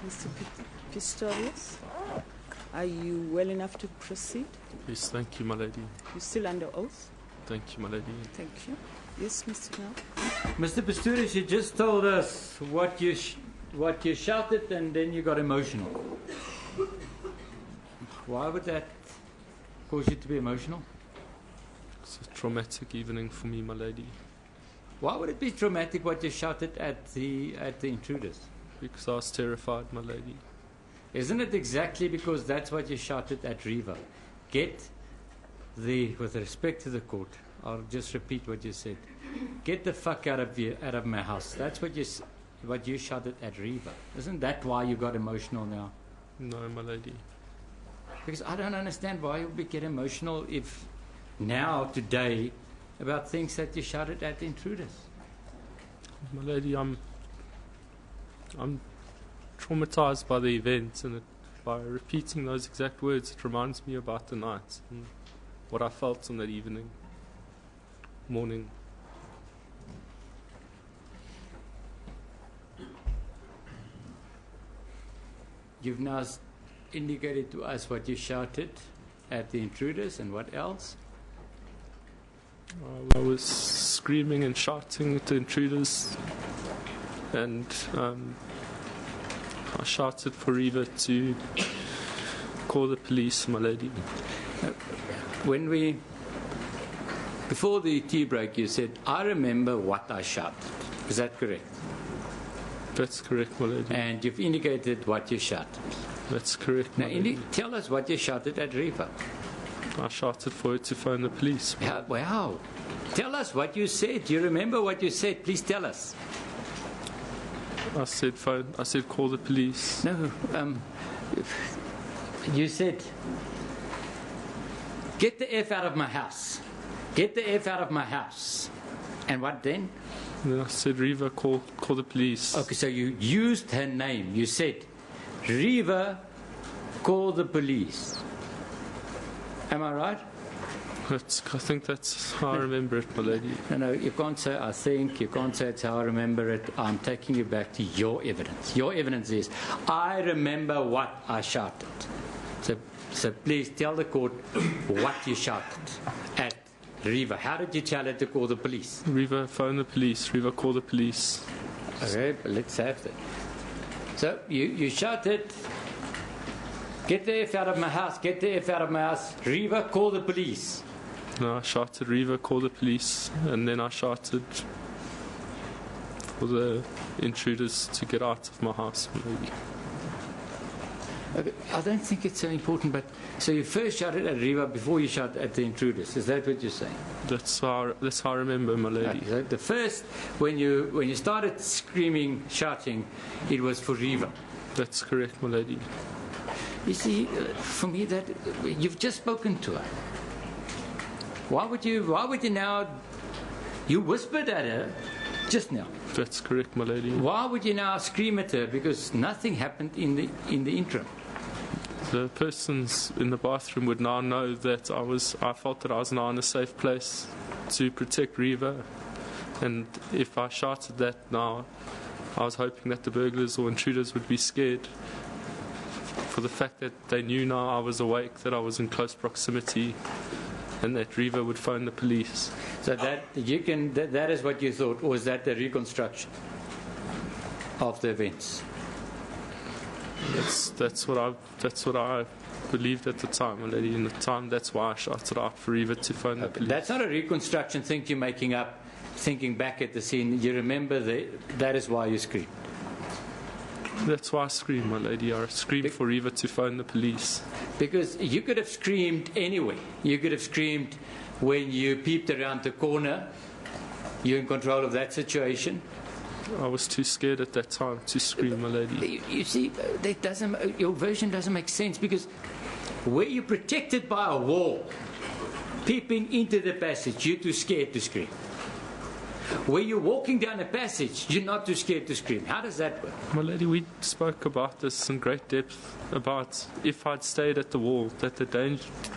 Mr. Pistorius, are you well enough to proceed? Yes, thank you, Milady. You're still under oath? Thank you, Milady. Thank you. Yes, Mr. Now. Mr. Pistorius, you just told us what you shouted and then you got emotional. Why would that cause you to be emotional? It's a traumatic evening for me, Milady. Why would it be traumatic what you shouted at the intruders? Because I was terrified, Milady. Isn't it exactly because that's what you shouted at Riva? With respect to the court, I'll just repeat what you said. Get the fuck out of my house. That's what you shouted at Riva. Isn't that why you got emotional now? No, Milady. Because I don't understand why you would get emotional if now, today, about things that you shouted at intruders. Milady, I'm traumatized by the events, and by repeating those exact words, it reminds me about the night and what I felt on that morning. You've now indicated to us what you shouted at the intruders and what else? I was screaming and shouting at the intruders, and I shouted for Riva to call the police, Milady. Before the tea break, you said, I remember what I shouted. Is that correct? That's correct, Milady. And you've indicated what you shouted. That's correct, Now, Milady. tell us what you shouted at Riva. I shouted for her to phone the police. Wow. Tell us what you said. Do you remember what you said? Please tell us. I said call the police. No, you said, get the F out of my house. Get the F out of my house. And what then? And then I said, Riva, call the police. Okay, so you used her name. You said, Riva, call the police. Am I right? I think that's how I remember it, Milady. No, you can't say I think, you can't say it's how I remember it. I'm taking you back to your evidence. Your evidence is, I remember what I shouted. So please tell the court what you shouted at Riva. How did you tell her to call the police? Riva, phone the police. Riva, call the police. Okay, but let's have that. So you shouted, get the F out of my house, get the F out of my house. Riva, call the police. No, I shouted, Riva, call the police. And then I shouted for the intruders to get out of my house, maybe. Okay, I don't think it's so important, but so you first shouted at Riva before you shouted at the intruders. Is that what you're saying? That's how I remember, my lady. Okay, so the first, when you started screaming, shouting, it was for Riva. That's correct, my lady. You see, for me, that you've just spoken to her. Why would you now? You whispered at her just now. That's correct, my lady. Why would you now scream at her? Because nothing happened in the interim. The persons in the bathroom would now know that I felt that I was now in a safe place to protect Riva, and if I shouted that now, I was hoping that the burglars or intruders would be scared for the fact that they knew now I was awake, that I was in close proximity, and that Riva would phone the police. So that is what you thought, or was that the reconstruction of the events? That's what I believed at the time, my lady. In the time, that's why I shouted out for Riva to phone the police. That's not a reconstruction thing you're making up, thinking back at the scene. You remember that is why you screamed. That's why I screamed, my lady. I screamed for Riva to phone the police. Because you could have screamed anyway. You could have screamed when you peeped around the corner. You're in control of that situation. I was too scared at that time to scream, my lady. You see, your version doesn't make sense, because where you're protected by a wall, peeping into the passage, you're too scared to scream. Where you're walking down a passage, you're not too scared to scream. How does that work? My lady, we spoke about this in great depth, about if I'd stayed at the wall, that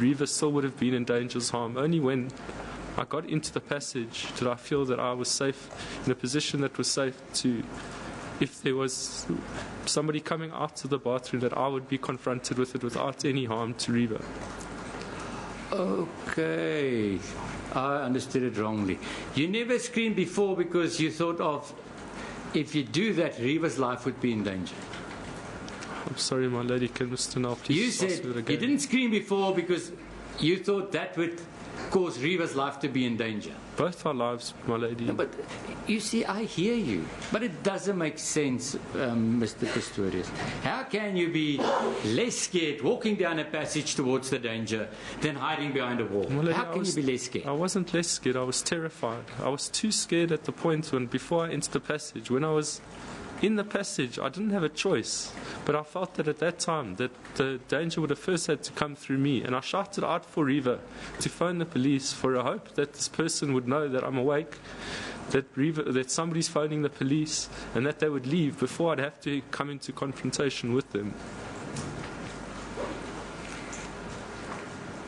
Riva still would have been in danger's harm. Only when I got into the passage did I feel that I was safe, in a position that was safe to if there was somebody coming out of the bathroom, that I would be confronted with it without any harm to Reva. Okay, I understood it wrongly. You never screamed before because you thought of, if you do that, Reva's life would be in danger. I'm sorry, my lady, can Mr. Nell please You ask said me that you again? didn't scream before because you thought that would cause Reva's life to be in danger. Both our lives, my lady. No, but you see, I hear you, but it doesn't make sense, Mr. Pistorius. How can you be less scared walking down a passage towards the danger than hiding behind a wall? My lady, How can you be less scared? I wasn't less scared, I was terrified. I was too scared at the point when, before I entered the passage, when I was in the passage, I didn't have a choice. But I felt that at that time, that the danger would have first had to come through me. And I shouted out for Reva to phone the police for a hope that this person would know that I'm awake, that somebody's phoning the police, and that they would leave before I'd have to come into confrontation with them.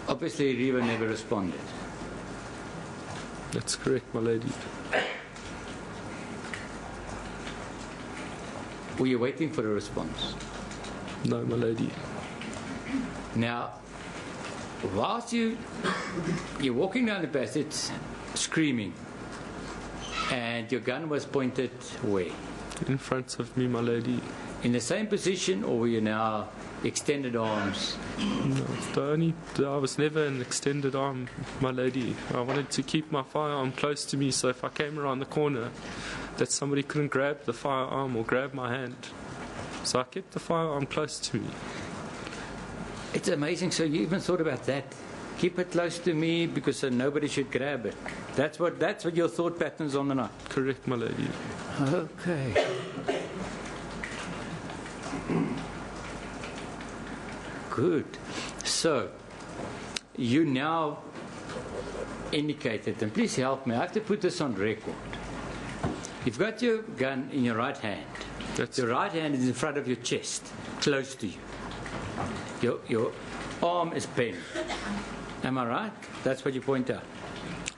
Obviously, Reva never responded. That's correct, my lady. Were you waiting for a response? No, my lady. Now, whilst you're walking down the passage screaming, and your gun was pointed where? In front of me, my lady. In the same position, or were you now extended arms? No, I was never an extended arm, my lady. I wanted to keep my firearm close to me, so if I came around the corner, that somebody couldn't grab the firearm or grab my hand. So I kept the firearm close to me. It's amazing. So you even thought about that. Keep it close to me because so nobody should grab it. That's what your thought patterns on the night. Correct, my lady. Okay. Good. So you now indicated, and please help me. I have to put this on record. You've got your gun in your right hand. Your right hand is in front of your chest, close to you. Your arm is bent. Am I right? That's what you point out.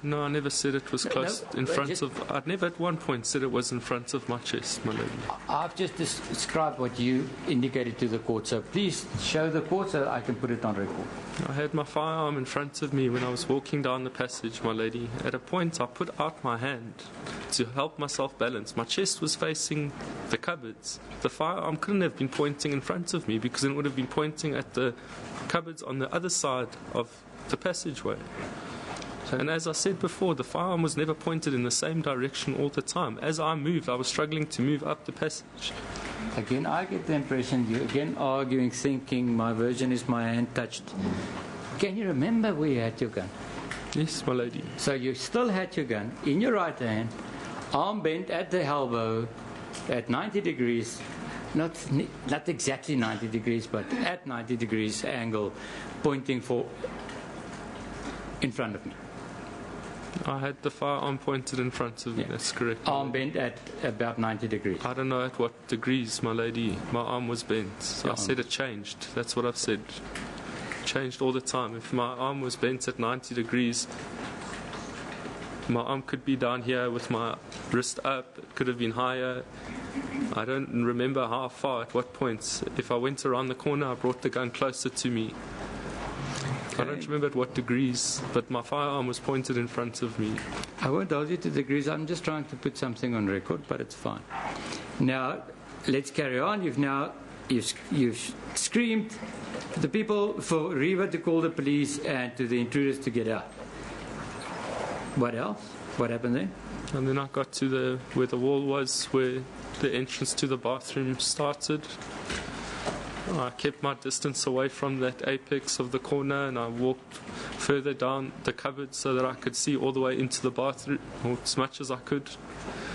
No, I never said it was close in front just- of... I'd never at one point said it was in front of my chest, my lady. I've just described what you indicated to the court, so please show the court so I can put it on record. I had my firearm in front of me when I was walking down the passage, my lady. At a point, I put out my hand to help myself balance. My chest was facing the cupboards. The firearm couldn't have been pointing in front of me because it would have been pointing at the cupboards on the other side of the passageway. And as I said before, the firearm was never pointed in the same direction all the time. As I moved, I was struggling to move up the passage. Again, I get the impression you're again arguing, thinking my version is my hand touched. Can you remember where you had your gun? Yes, my lady. So you still had your gun in your right hand, arm bent at the elbow, at 90 degrees, not exactly 90 degrees, but at 90 degrees angle, pointing in front of me. I had the firearm pointed in front of me, that's correct. Arm bent at about 90 degrees. I don't know at what degrees, my lady. My arm was bent. So I said it changed. That's what I've said. Changed all the time. If my arm was bent at 90 degrees, my arm could be down here with my wrist up. It could have been higher. I don't remember how far, at what points. If I went around the corner, I brought the gun closer to me. I don't remember at what degrees, but my firearm was pointed in front of me. I won't hold you to degrees. I'm just trying to put something on record, but it's fine. Now, let's carry on. You've screamed to the people for Reva to call the police and to the intruders to get out. What else? What happened then? And then I got to where the wall was, where the entrance to the bathroom started. I kept my distance away from that apex of the corner, and I walked further down the cupboard so that I could see all the way into the bathroom, or as much as I could,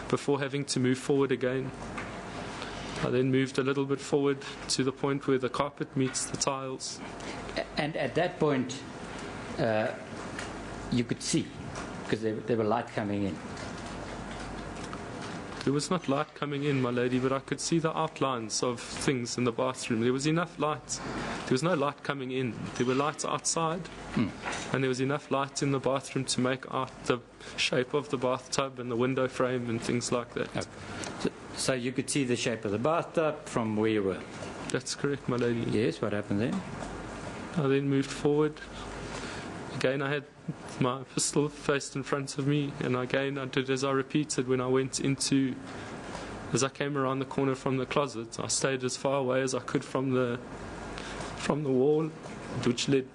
before having to move forward again. I then moved a little bit forward to the point where the carpet meets the tiles. And at that point, you could see, because there were light coming in. There was not light coming in, my lady, but I could see the outlines of things in the bathroom. There was enough light. There was no light coming in. There were lights outside, and there was enough light in the bathroom to make out the shape of the bathtub and the window frame and things like that. Okay. So you could see the shape of the bathtub from where you were? That's correct, my lady. Yes, what happened then? I then moved forward. Again, I had my pistol faced in front of me, and again I did as I repeated when I went into, as I came around the corner from the closet. I stayed as far away as I could from the wall, which led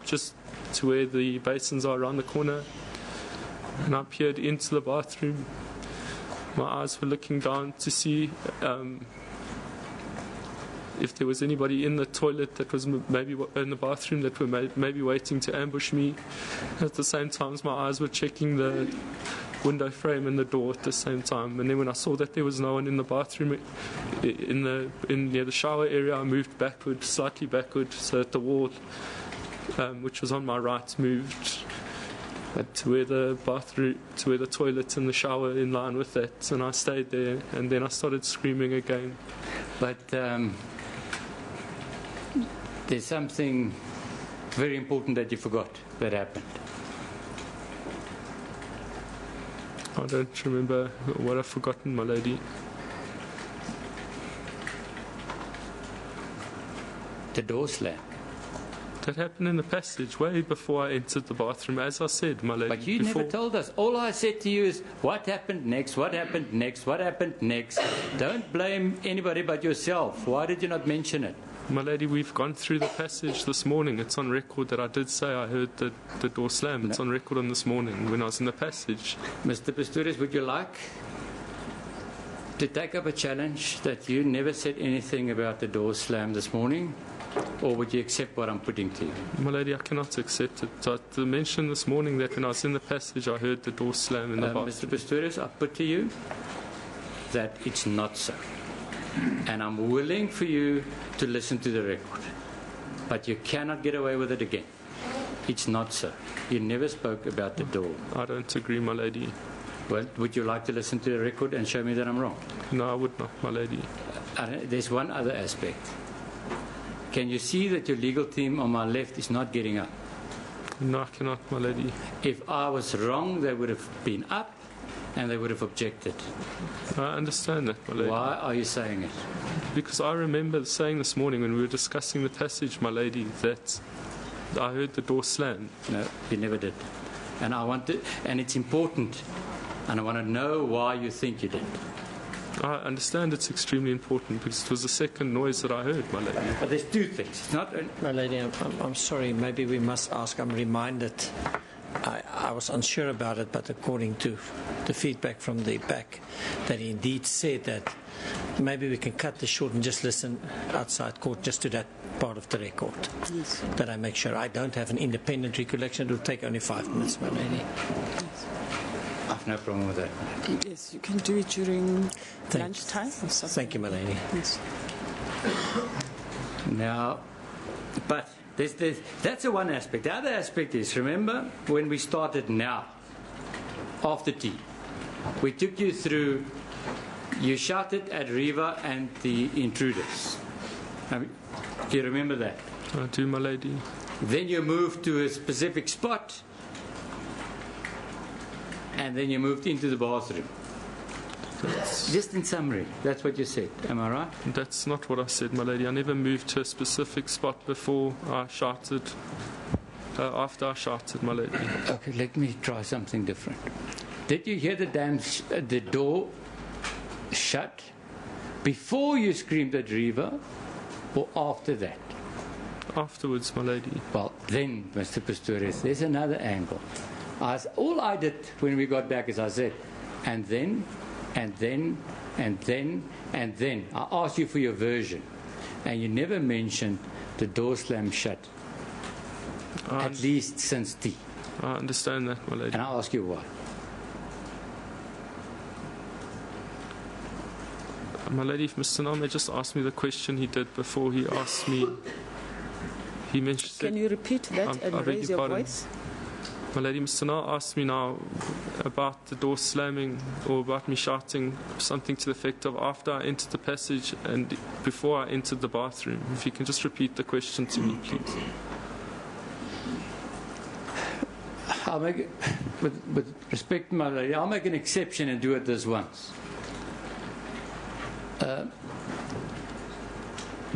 just to where the basins are around the corner, and I peered into the bathroom. My eyes were looking down to see if there was anybody in the toilet that was maybe in the bathroom that were maybe waiting to ambush me. At the same time, my eyes were checking the window frame and the door at the same time. And then when I saw that there was no one in the bathroom, in near the shower area, I moved backward, slightly backward, so that the wall, which was on my right, moved to where the bathroom, to where the toilet and the shower in line with that. And I stayed there, and then I started screaming again. But there's something very important that you forgot that happened. I don't remember what I've forgotten, my lady. The door slam. That happened in the passage way before I entered the bathroom, as I said, my lady. But you never told us. All I said to you is, what happened next, what happened next, what happened next. Don't blame anybody but yourself. Why did you not mention it? My lady, we've gone through the passage this morning. It's on record that I did say I heard the door slam. It's on record on this morning when I was in the passage. Mr. Pistorius, would you like to take up a challenge that you never said anything about the door slam this morning? Or would you accept what I'm putting to you? My lady, I cannot accept it. I mentioned this morning that when I was in the passage, I heard the door slam in the bathroom. Mr. Pistorius, I put to you that it's not so. And I'm willing for you to listen to the record. But you cannot get away with it again. It's not so. You never spoke about the door. I don't agree, my lady. Well, would you like to listen to the record and show me that I'm wrong? No, I would not, my lady. There's one other aspect. Can you see that your legal team on my left is not getting up? No, I cannot, my lady. If I was wrong, they would have been up and they would have objected. I understand that, my lady. Why are you saying it? Because I remember saying this morning when we were discussing the passage, my lady, that I heard the door slam. No, you never did. And and it's important, and I want to know why you think you did. I understand it's extremely important because it was the second noise that I heard, my lady. But there's two things. It's not. My lady, I'm sorry. Maybe we must ask. I'm reminded. I was unsure about it, but according to the feedback from the back, that he indeed said that maybe we can cut this short and just listen outside court just to that part of the record. Yes. That I make sure. I don't have an independent recollection. It will take only 5 minutes, my lady. Yes. I've no problem with that. Yes, you can do it during lunchtime or something. Thank you, my lady. Yes. Now, but that's the one aspect. The other aspect is, remember when we started now, after tea, we took you through, you shouted at Riva and the intruders. Do you remember that? I do, my lady. Then you moved to a specific spot, and then you moved into the bathroom. Just in summary, that's what you said. Am I right? That's not what I said, my lady. I never moved to a specific spot before I shouted, after I shouted, my lady. Okay, let me try something different. Did you hear the door shut before you screamed at Riva, or after that? Afterwards, my lady. Well, then, Mr. Pistorius, there's another angle. All I did when we got back is I said, and then. I asked you for your version, and you never mentioned the door slam shut, at least since tea. I understand that, my lady. And I ask you why. My lady, if Mr. Name just asked me the question he did before he asked me, he mentioned... Can you repeat that and raise your voice? My lady, Mr. Na asked me now about the door slamming or about me shouting something to the effect of after I entered the passage and before I entered the bathroom. If you can just repeat the question to me, please. I'll make, with respect, my lady, I'll make an exception and do it this once.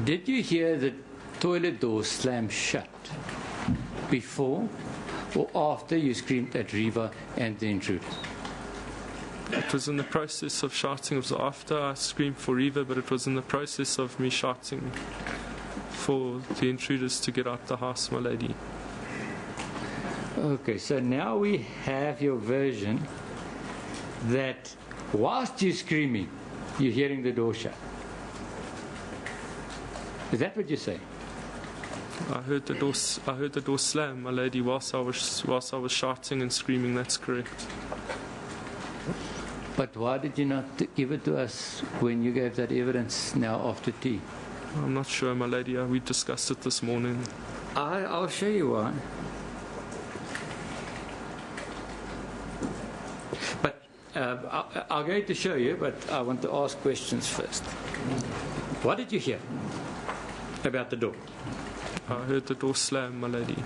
Did you hear the toilet door slam shut before or after you screamed at Reva and the intruder? It was in the process of shouting. It was after I screamed for Reva, but it was in the process of me shouting for the intruders to get out the house, my lady. Okay, so now we have your version that whilst you're screaming, you're hearing the door shut. Is that what you say? I heard the door slam, my lady, whilst I was shouting and screaming. That's correct. But why did you not give it to us when you gave that evidence now after tea? I'm not sure, my lady. We discussed it this morning. I'll show you why. But I'll go to show you, but I want to ask questions first. What did you hear about the door? I heard the door slam, my lady.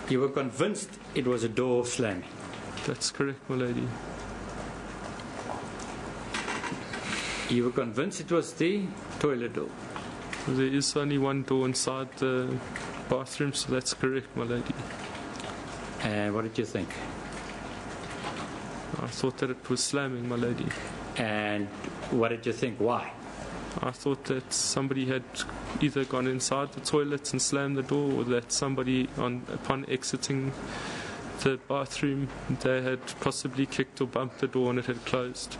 You were convinced it was a door slamming. That's correct, my lady. You were convinced it was the toilet door. There is only one door inside the bathroom, so that's correct, my lady. And what did you think? I thought that it was slamming, my lady. And what did you think? Why? I thought that somebody had either gone inside the toilet and slammed the door, or that somebody, upon exiting the bathroom, they had possibly kicked or bumped the door and it had closed.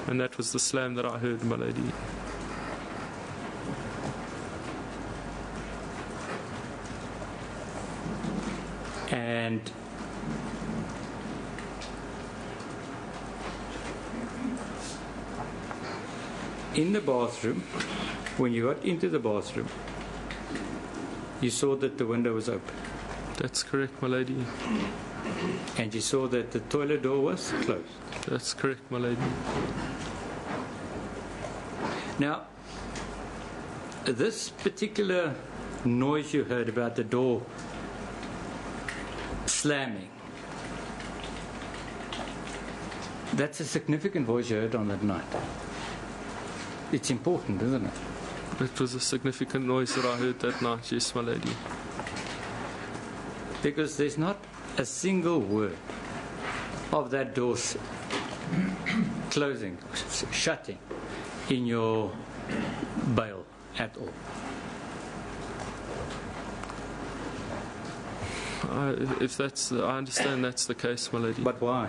And that was the slam that I heard, my lady. And in the bathroom, when you got into the bathroom, you saw that the window was open. That's correct, my lady. And you saw that the toilet door was closed. That's correct, my lady. Now, this particular noise you heard about the door slamming, that's a significant voice you heard on that night. It's important, isn't it? It was a significant noise that I heard that night, yes, my lady. Because there's not a single word of that door closing, shutting in your bail at all. I understand that's the case, my lady. But why?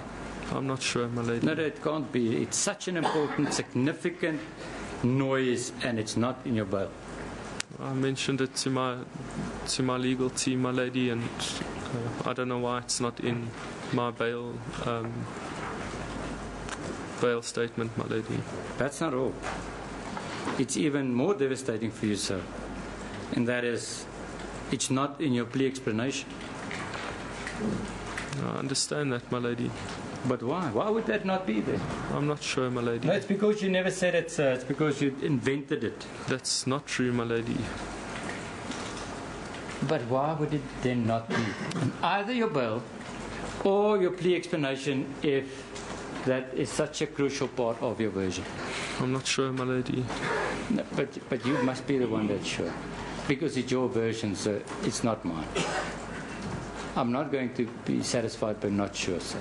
I'm not sure, my lady. No, it can't be. It's such an important, significant noise, and it's not in your bail. I mentioned it to my legal team, my lady, and I don't know why it's not in my bail statement, my lady. That's not all. It's even more devastating for you, sir, and that is, it's not in your plea explanation. I understand that, my lady. But why? Why would that not be there? I'm not sure, my lady. No, it's because you never said it, sir. It's because you invented it. That's not true, my lady. But why would it then not be in either your bail or your plea explanation if that is such a crucial part of your version? I'm not sure, my lady. No, but you must be the one that's sure. Because it's your version, sir. It's not mine. I'm not going to be satisfied but not sure, sir.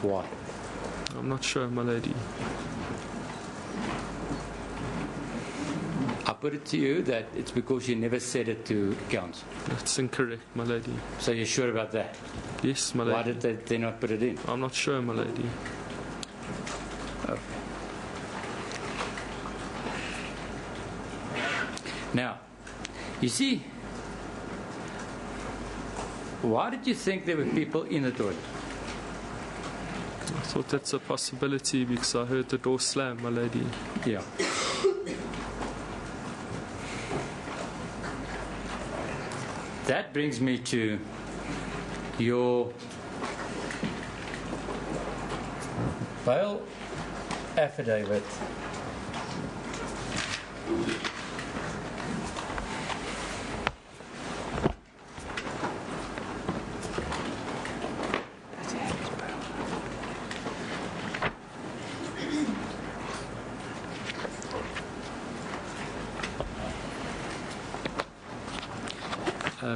Why? I'm not sure, my lady. I put it to you that it's because you never said it to counsel. That's incorrect, my lady. So you're sure about that? Yes, my lady. Why did they not put it in? I'm not sure, my lady. Okay. Now, you see, why did you think there were people in the toilet? I thought that's a possibility because I heard the door slam, my lady. Yeah. That brings me to your bail affidavit.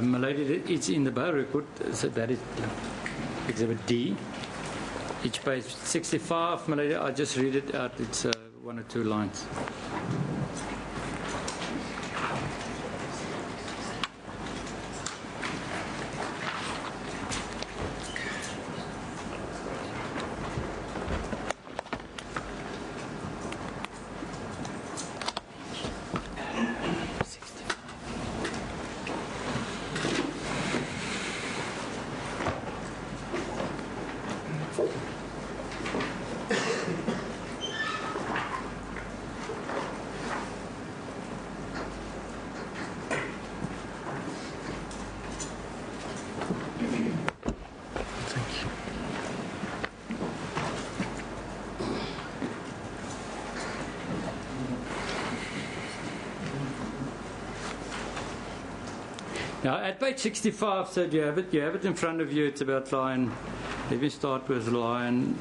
Milady, it's in the bail record, so that is Exhibit D. Each page 65, Milady, I'll just read it out. It's 1 or 2 lines. Now, at page 65, so you have it in front of you. It's about line, let me start with line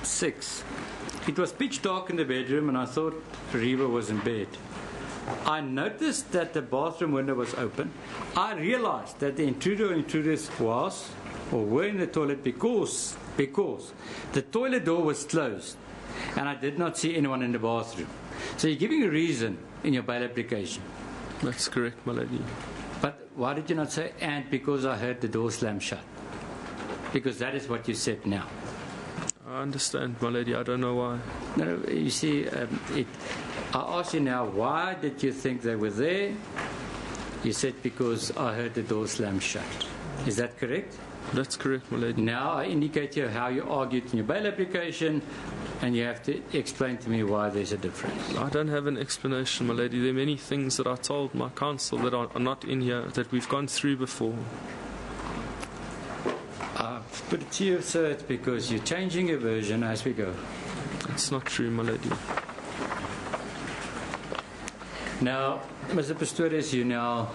6. It was pitch dark in the bedroom, and I thought Reba was in bed. I noticed that the bathroom window was open. I realized that the intruder or intruders were in the toilet because the toilet door was closed, and I did not see anyone in the bathroom. So you're giving a reason in your bail application. That's correct, my lady. But why did you not say, and because I heard the door slam shut? Because that is what you said now. I understand, my lady. I don't know why. No, you see, I ask you now, why did you think they were there? You said, because I heard the door slam shut. Is that correct? That's correct, my lady. Now I indicate to you how you argued in your bail application, and you have to explain to me why there's a difference. I don't have an explanation, my lady. There are many things that I told my counsel that are not in here, that we've gone through before. I've put it to you, sir, it's because you're changing your version as we go. That's not true, my lady. Now, Mr. Pistorius, you now...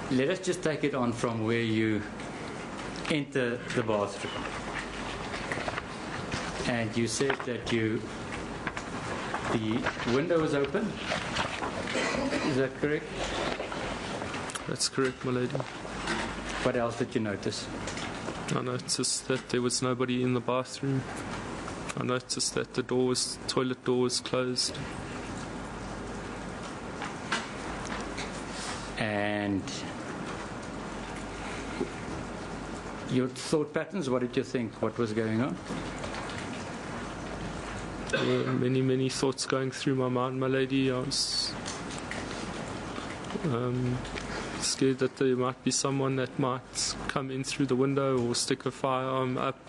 Let us just take it on from where you enter the bathroom. And you said that the window was open. Is that correct? That's correct, my lady. What else did you notice? I noticed that there was nobody in the bathroom. I noticed that the toilet door was closed. And your thought patterns, what did you think? What was going on? There were many, many thoughts going through my mind, my lady. I was scared that there might be someone that might come in through the window or stick a firearm up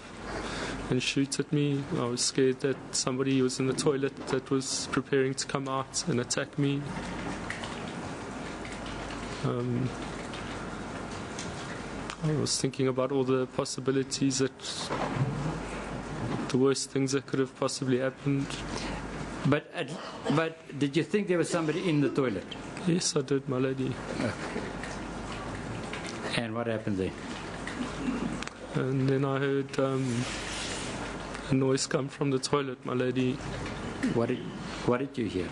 and shoot at me. I was scared that somebody was in the toilet that was preparing to come out and attack me. I was thinking about all the possibilities, that the worst things that could have possibly happened. But did you think there was somebody in the toilet? Yes, I did, my lady. Okay. And what happened there? And then I heard a noise come from the toilet, my lady. What did you hear?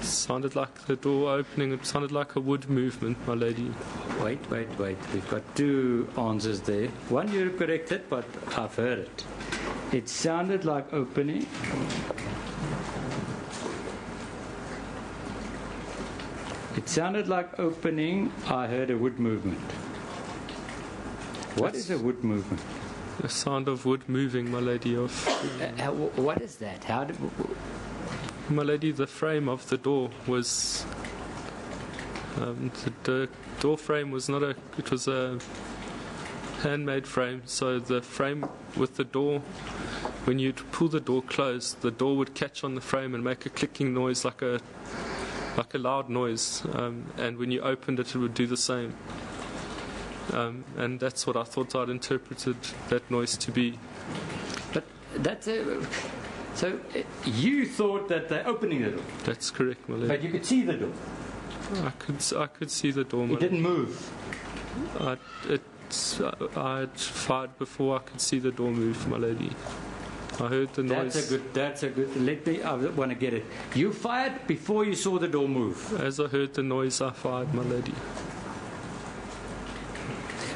It sounded like the door opening. It sounded like a wood movement, my lady. Wait. We've got two answers there. One you corrected, but I've heard it. It sounded like opening. It sounded like opening. I heard a wood movement. What is a wood movement? The sound of wood moving, my lady. What is that? My lady, the frame of the door was... the door frame was not it was a handmade frame. So the frame with the door, when you'd pull the door closed, the door would catch on the frame and make a clicking noise, like a loud noise. And when you opened it, it would do the same. And that's what I thought I'd interpreted that noise to be. But that's so you thought that they're opening the door? That's correct, my lady. But you could see the door? I could see the door. It didn't move? I had fired before I could see the door move, my lady. I heard the noise. That's a good. I want to get it. You fired before you saw the door move. As I heard the noise, I fired, my lady.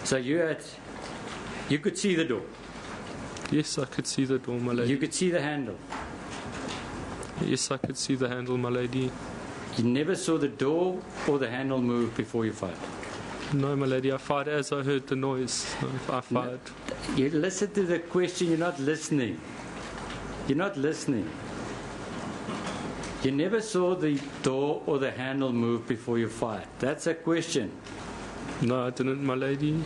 So you could see the door. Yes, I could see the door, my lady. You could see the handle. Yes, I could see the handle, my lady. You never saw the door or the handle move before you fired. No, my lady, I fired as I heard the noise. I fired. You listen to the question, you're not listening. You're not listening. You never saw the door or the handle move before you fired. That's a question. No, I didn't, my lady.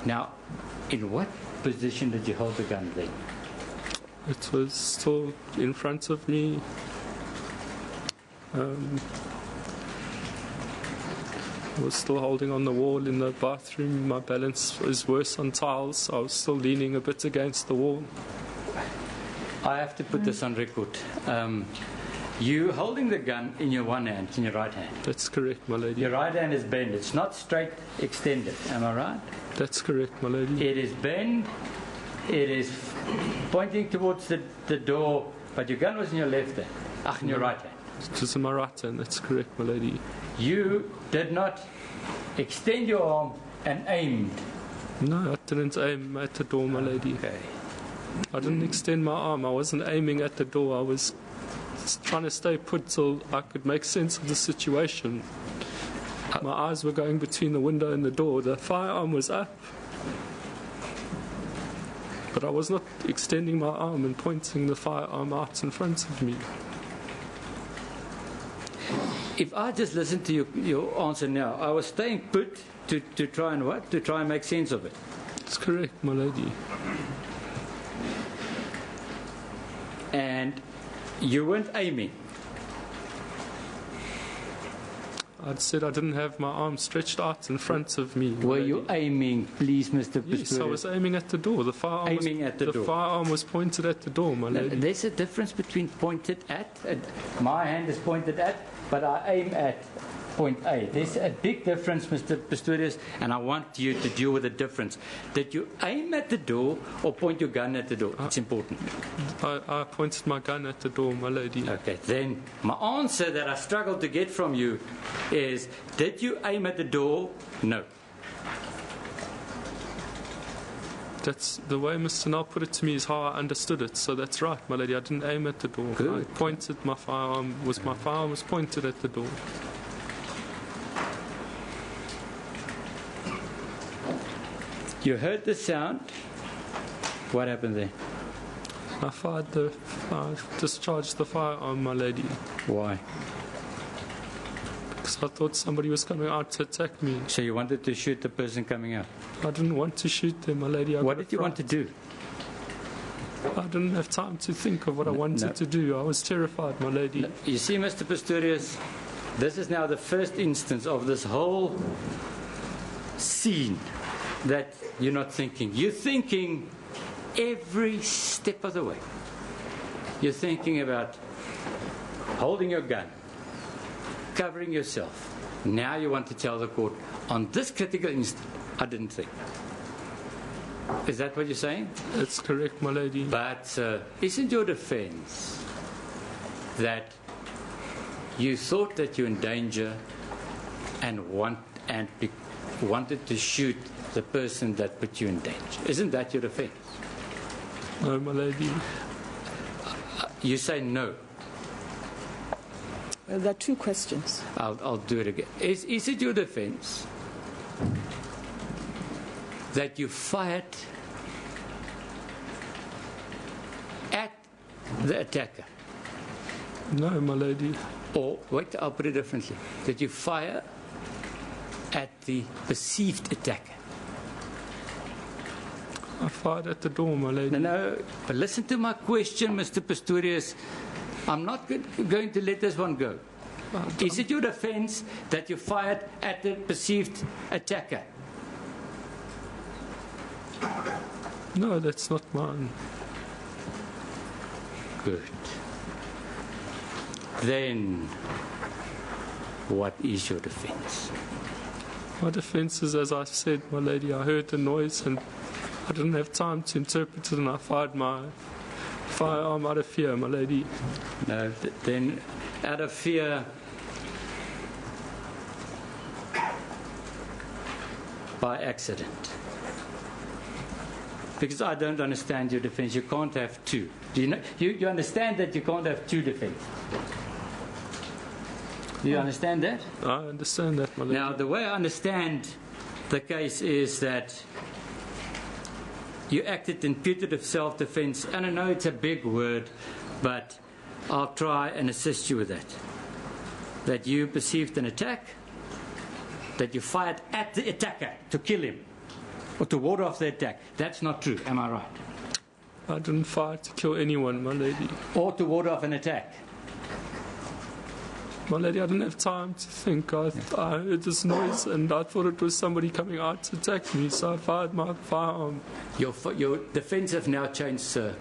Now, in what position did you hold the gun then? It was still in front of me. I was still holding on the wall in the bathroom. My balance was worse on tiles. I was still leaning a bit against the wall. I have to put this on record. You holding the gun in your one hand, in your right hand. That's correct, my lady. Your right hand is bent. It's not straight extended. Am I right? That's correct, my lady. It is bent. It is pointing towards the door, but your gun was in your left hand. In your right hand. It was in my right hand. That's correct, my lady. You did not extend your arm and aimed. No, I didn't aim at the door, my lady. Okay. I didn't extend my arm. I wasn't aiming at the door. I was trying to stay put till I could make sense of the situation. My eyes were going between the window and the door. The firearm was up. But I was not extending my arm and pointing the firearm out in front of me. If I just listen to your answer now, I was staying put to try and what? To try and make sense of it. That's correct, my lady. And you weren't aiming. I'd said I didn't have my arm stretched out in front of me. Were you aiming, please, Mr. Pistorius? Yes, I was aiming at the door. The firearm was pointed at the door, my lady. There's a difference between pointed at, my hand is pointed at, but I aim at point A. There's a big difference, Mr. Pistorius, and I want you to deal with the difference. Did you aim at the door or point your gun at the door? It's important. I pointed my gun at the door, my lady. Okay, then my answer that I struggled to get from you is, did you aim at the door? No. That's the way Mr. Nell put it to me is how I understood it. So that's right, my lady. I didn't aim at the door. Good. I pointed my firearm was pointed at the door. You heard the sound. What happened there? I discharged the firearm, my lady. Why? Because I thought somebody was coming out to attack me. So you wanted to shoot the person coming out? I didn't want to shoot them, my lady. What did you want to do? I didn't have time to think of what I wanted to do. I was terrified, my lady. No. You see, Mr. Pistorius, this is now the first instance of this whole scene that you're not thinking. You're thinking every step of the way. You're thinking about holding your gun, covering yourself. Now you want to tell the court, on this critical instant, I didn't think. Is that what you're saying? That's correct, my lady. But isn't your defense that you thought that you're in danger and wanted to shoot the person that put you in danger? Isn't that your defense? No, my lady. You say no. Well, there are two questions. I'll do it again. Is it your defense that you fired at the attacker? No, my lady. Or, wait, I'll put it differently. Did you fire at the perceived attacker? I fired at the door, my lady. No, but listen to my question, Mr. Pistorius. I'm not going to let this one go. Is it your defense that you fired at the perceived attacker? No, that's not mine. Good. Then, what is your defense? My defense is, as I said, my lady, I heard the noise and I didn't have time to interpret it, and I fired my firearm out of fear, my lady. No, then out of fear, by accident. Because I don't understand your defense. You can't have two. Do you know? You understand that you can't have two defense. Do you understand that? I understand that, my lady. Now, the way I understand the case is that you acted in putative self-defense, and I know it's a big word, but I'll try and assist you with that. That you perceived an attack, that you fired at the attacker to kill him, or to ward off the attack. That's not true, am I right? I didn't fire to kill anyone, my lady. Or to ward off an attack. My lady, I didn't have time to think. I heard this noise and I thought it was somebody coming out to attack me, so I fired my firearm. Your defense have now changed, sir,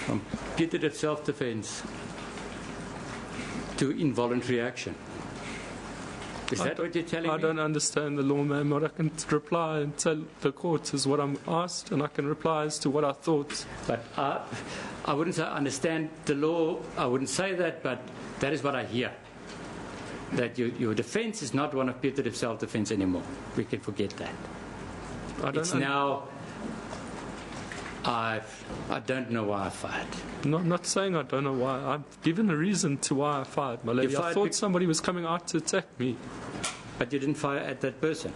from putative self-defense to involuntary action. Is that what you're telling me? I don't understand the law, ma'am. What I can reply and tell the court is what I'm asked, and I can reply as to what I thought. But I wouldn't say I understand the law. I wouldn't say that, but that is what I hear. That your defense is not one of putative self-defense anymore. We can forget that. It's now, I don't know why I fired. No, I'm not saying I don't know why. I've given a reason to why I fired, my lady. I thought somebody was coming out to attack me. But you didn't fire at that person.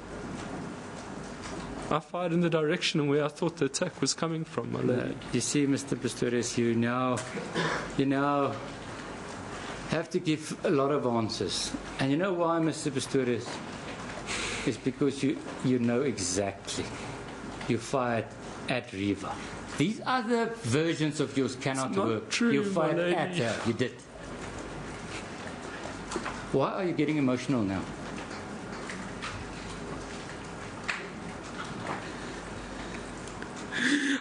I fired in the direction where I thought the attack was coming from, my lady. You see, Mr. Pistorius, you now have to give a lot of answers. And you know why, Mr. Pistorius? It's because you know exactly. You fired at Riva. These other versions of yours cannot work. True, you fired my at lady. her. You did. Why are you getting emotional now?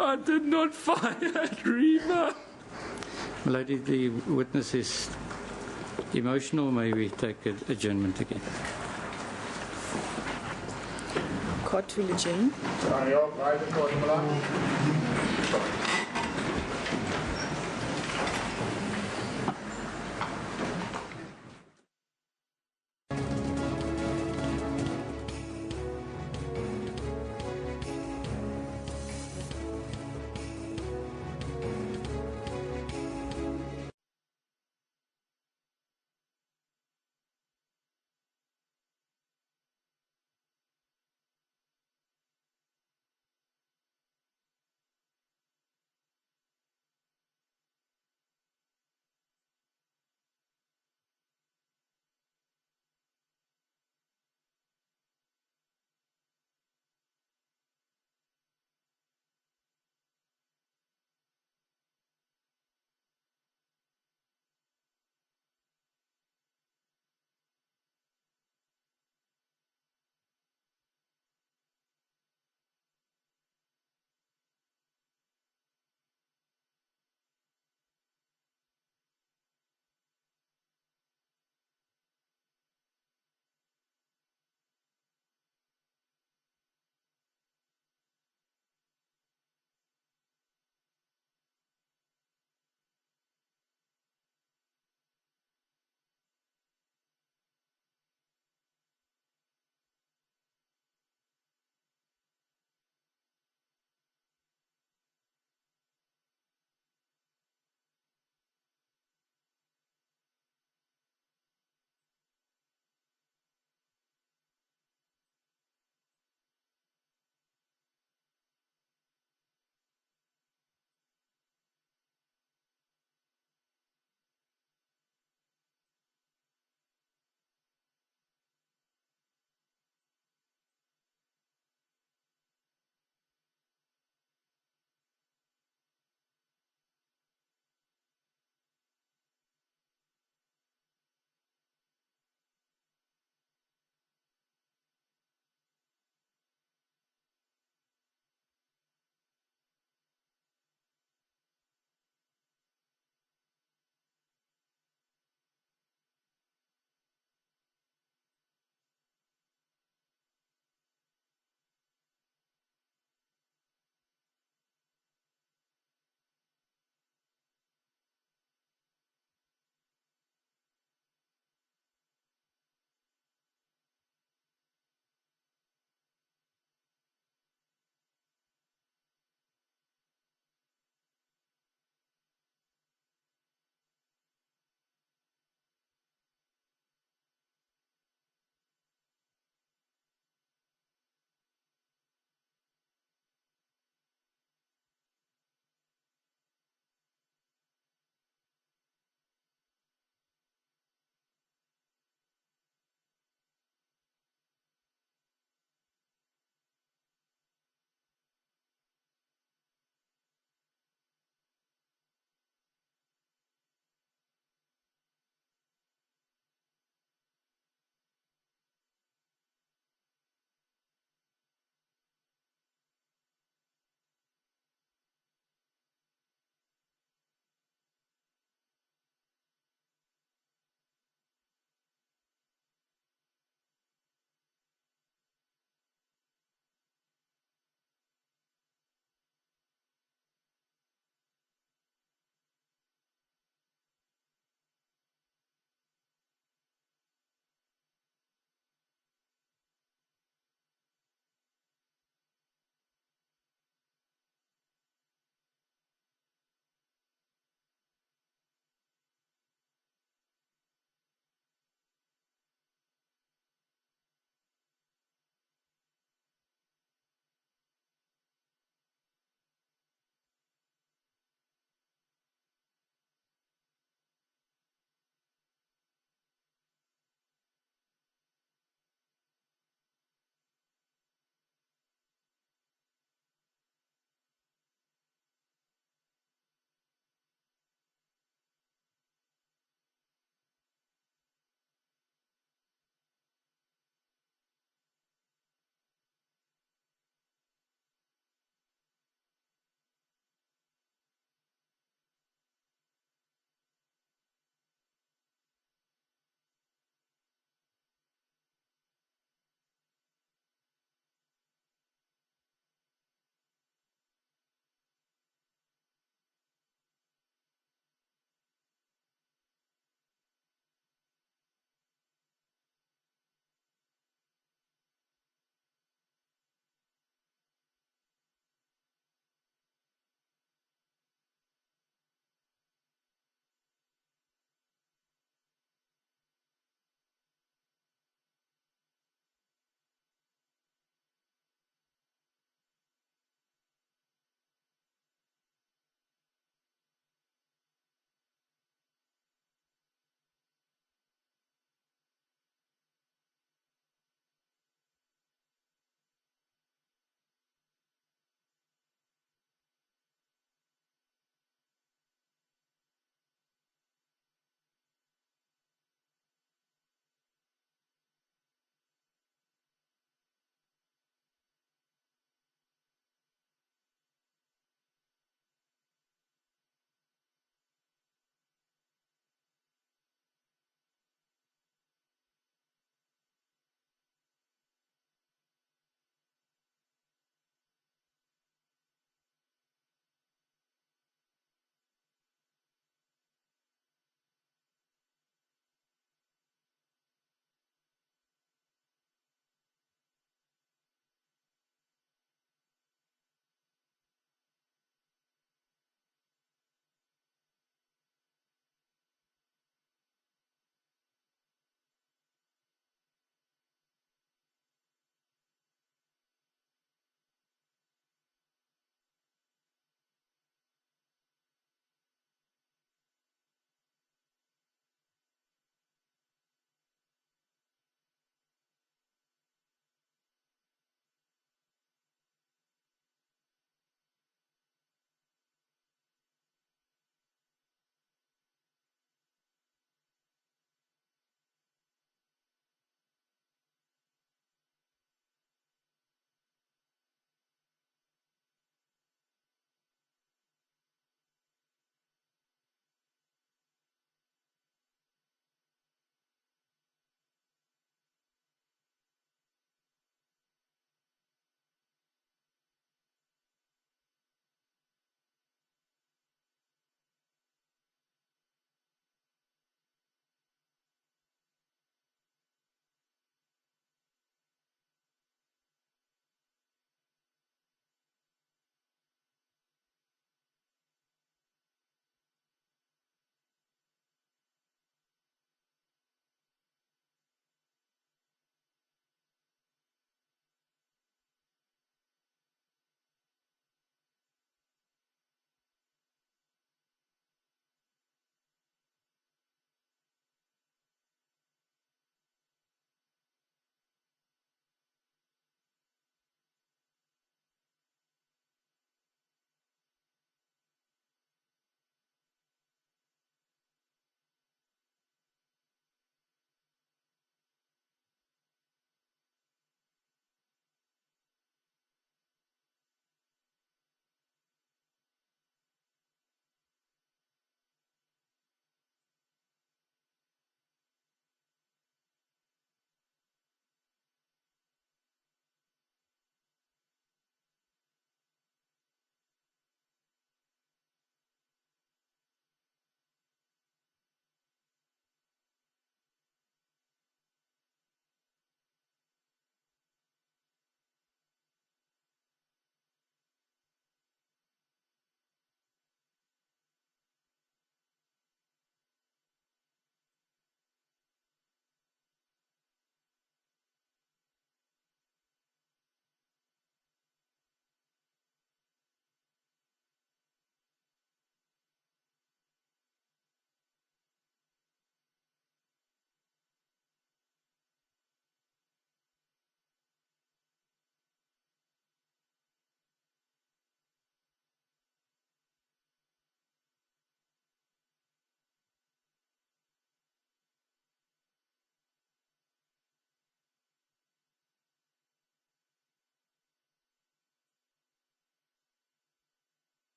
I did not fire at Riva. Lady, the witness is emotional. May we take an adjournment again? Court will adjourn.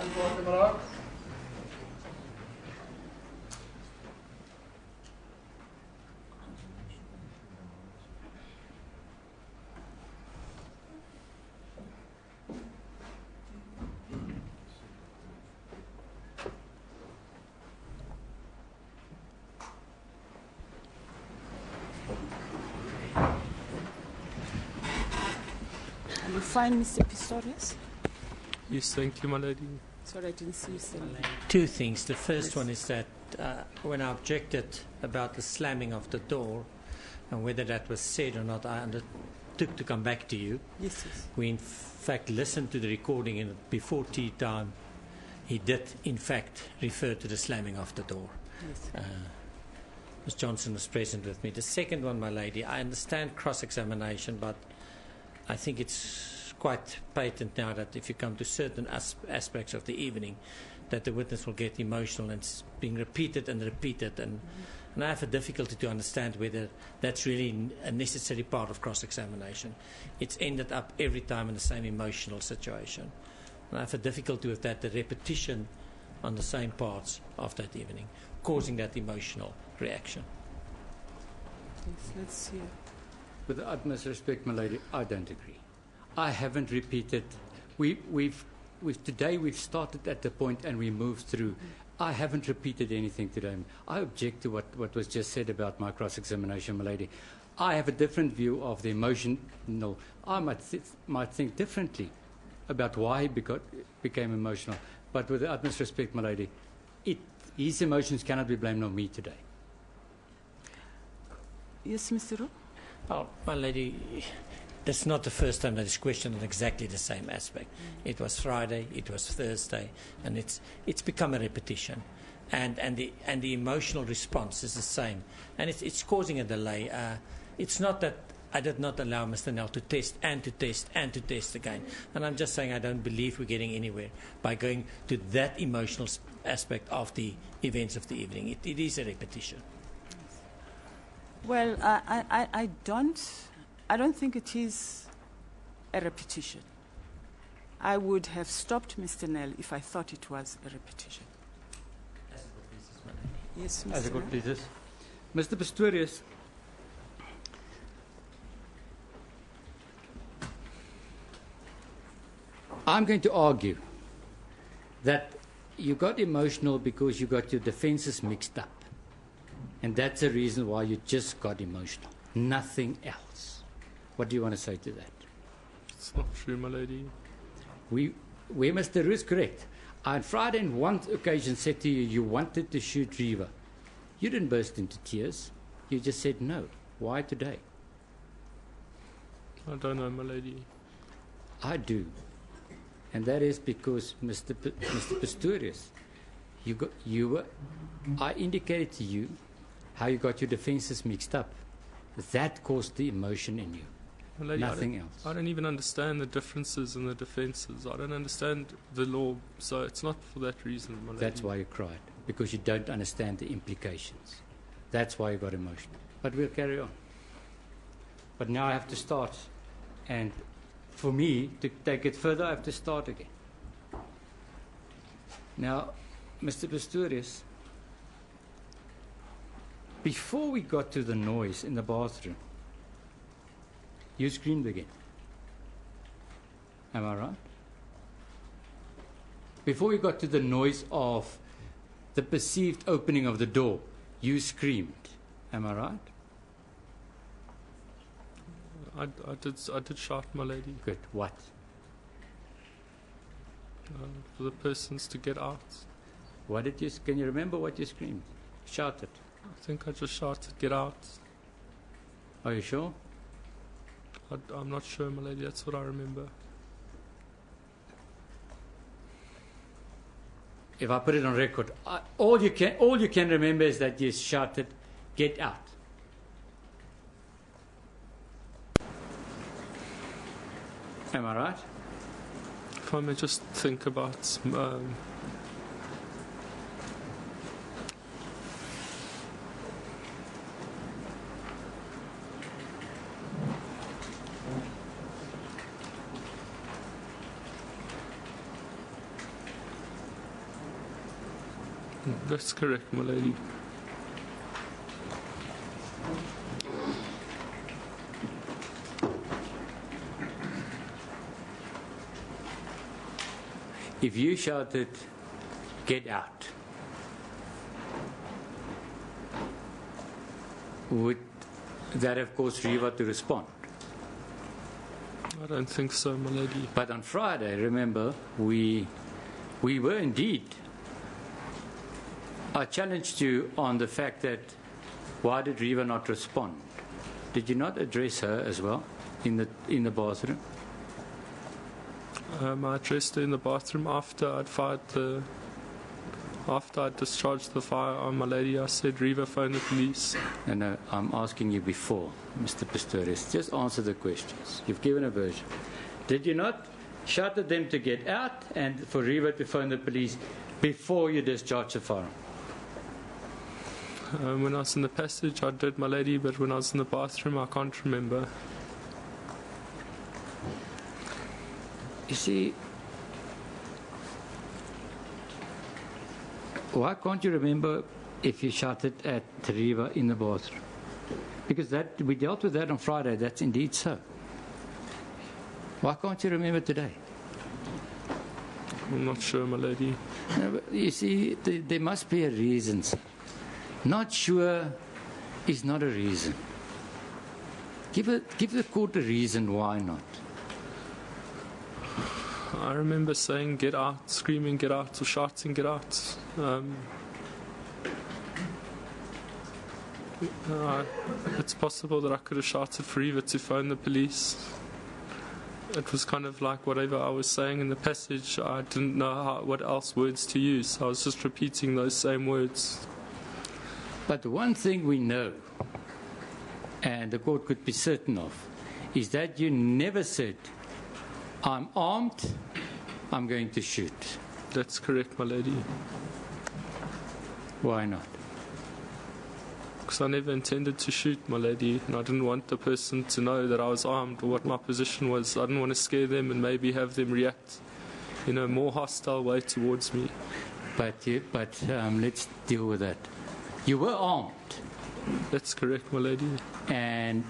You find Mr. Pistorius? Yes, thank you, Milady. Sorry, I didn't see you standing. Two things. The first one is that when I objected about the slamming of the door and whether that was said or not, I undertook to come back to you. Yes, yes. We in fact listened to the recording, and before tea time he did in fact refer to the slamming of the door. Yes. Ms. Johnson was present with me. The second one, my lady, I understand cross-examination, but I think it's quite patent now that if you come to certain aspects of the evening, that the witness will get emotional, and it's being repeated and repeated, and I have a difficulty to understand whether that's really a necessary part of cross-examination. It's ended up every time in the same emotional situation. And I have a difficulty with that, the repetition on the same parts of that evening, causing that emotional reaction. Yes, let's see. With the utmost respect, my lady, I don't agree. I haven't repeated. Today we've started at the point and we moved through. I haven't repeated anything today. I object to what was just said about my cross-examination, my lady. I have a different view of the emotional. I might think differently about why he became emotional. But with the utmost respect, my lady, his emotions cannot be blamed on me today. Yes, Mr. Rowe? Oh, my lady, that's not the first time that is questioned on exactly the same aspect. It was Friday, it was Thursday, and it's become a repetition, and the emotional response is the same, and it's causing a delay. It's not that I did not allow Mr. Nell to test and to test and to test again, and I'm just saying I don't believe we're getting anywhere by going to that emotional aspect of the events of the evening. It is a repetition. Well, I don't think it is a repetition. I would have stopped Mr. Nell if I thought it was a repetition. Yes, Mr. As a good Nell? pleases. Mr. Pistorius, I'm going to argue that you got emotional because you got your defenses mixed up. And that's the reason why you just got emotional. Nothing else. What do you want to say to that? It's not true, my lady. Where Mr. Rowe is correct. On Friday, on one occasion, said to you, you wanted to shoot Reaver. You didn't burst into tears. You just said no. Why today? I don't know, my lady. I do. And that is because, Mr. Pistorius, I indicated to you how you got your defenses mixed up. That caused the emotion in you. My lady, Nothing else. I don't even understand the differences in the defenses. I don't understand the law, so it's not for that reason, my lady. That's why you cried, because you don't understand the implications. That's why you got emotional. But we'll carry on. But now I have to start. And for me, to take it further, I have to start again. Now, Mr. Pistorius, before we got to the noise in the bathroom, you screamed again. Am I right? Before we got to the noise of the perceived opening of the door, you screamed. Am I right? I did shout, my lady, Good. What? for the persons to get out. What did you? Can you remember what you screamed? Shouted. I think I just shouted, get out. Are you sure? I'm not sure, my lady. That's what I remember. If I put it on record, all you can remember is that you shouted, "Get out." Am I right? If I may just think about That's correct, my lady. If you shouted, "Get out," would that have caused Riva to respond? I don't think so, my lady. But on Friday, remember, we were indeed. I challenged you on the fact that why did Riva not respond? Did you not address her as well in the bathroom? I addressed her in the bathroom after I'd discharged the firearm, my lady. I said, Riva, phone the police. No, I'm asking you before, Mr. Pistorius. Just answer the questions. You've given a version. Did you not shout at them to get out and for Riva to phone the police before you discharged the firearm? When I was in the passage, I did, my lady, but when I was in the bathroom, I can't remember. You see, why can't you remember if you shouted at Riva in the bathroom? Because that we dealt with that on Friday. That's indeed so. Why can't you remember today? I'm not sure, my lady. No, but you see, there must be a reason, sir. Not sure is not a reason. Give the court a reason why not. I remember saying, get out, screaming, get out, or shouting, get out. It's possible that I could have shouted for Riva to phone the police. It was kind of like whatever I was saying in the passage, I didn't know what else words to use. I was just repeating those same words. But one thing we know, and the court could be certain of, is that you never said, I'm armed, I'm going to shoot. That's correct, my lady. Why not? Because I never intended to shoot, my lady, and I didn't want the person to know that I was armed or what my position was. I didn't want to scare them and maybe have them react in a more hostile way towards me. But let's deal with that. You were armed. That's correct, my lady. And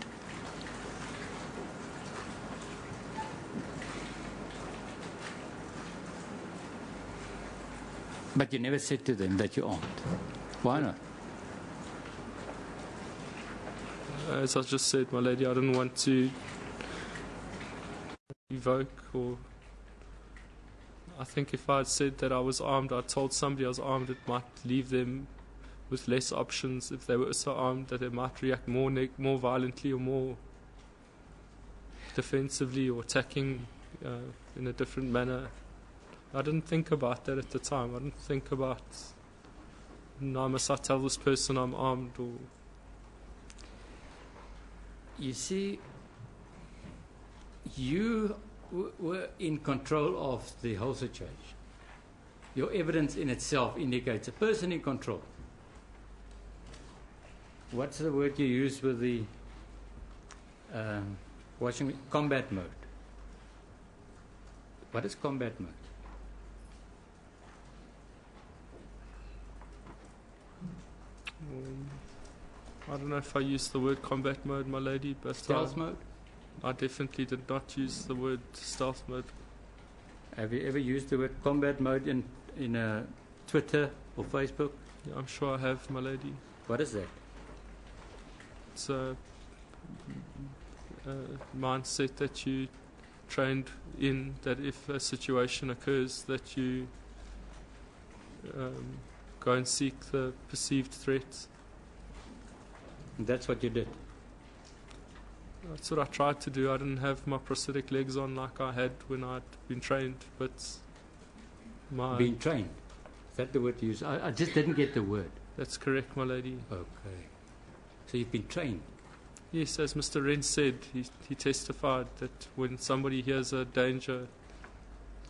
but you never said to them that you're armed. Why not? As I just said, my lady, I didn't want to evoke or... I think if I had said that I was armed, I told somebody I was armed, it might leave them with less options if they were so armed that they might react more violently or more defensively or attacking in a different manner. I didn't think about that at the time. I didn't think about, now must I tell this person I'm armed or... You see, you were in control of the whole situation. Your evidence in itself indicates a person in control. What's the word you use with the combat mode? What is combat mode? I don't know if I used the word combat mode, my lady, but stealth mode? I definitely did not use the word stealth mode. Have you ever used the word combat mode in Twitter or Facebook? Yeah, I'm sure I have, my lady. What is that? It's a mindset that you trained in, that if a situation occurs that you go and seek the perceived threat. That's what you did? That's what I tried to do. I didn't have my prosthetic legs on like I had when I'd been trained, but Being trained? Is that the word you use? I just didn't get the word. That's correct, my lady. Okay. So you've been trained? Yes, as Mr. Wren said, he testified that when somebody hears a danger,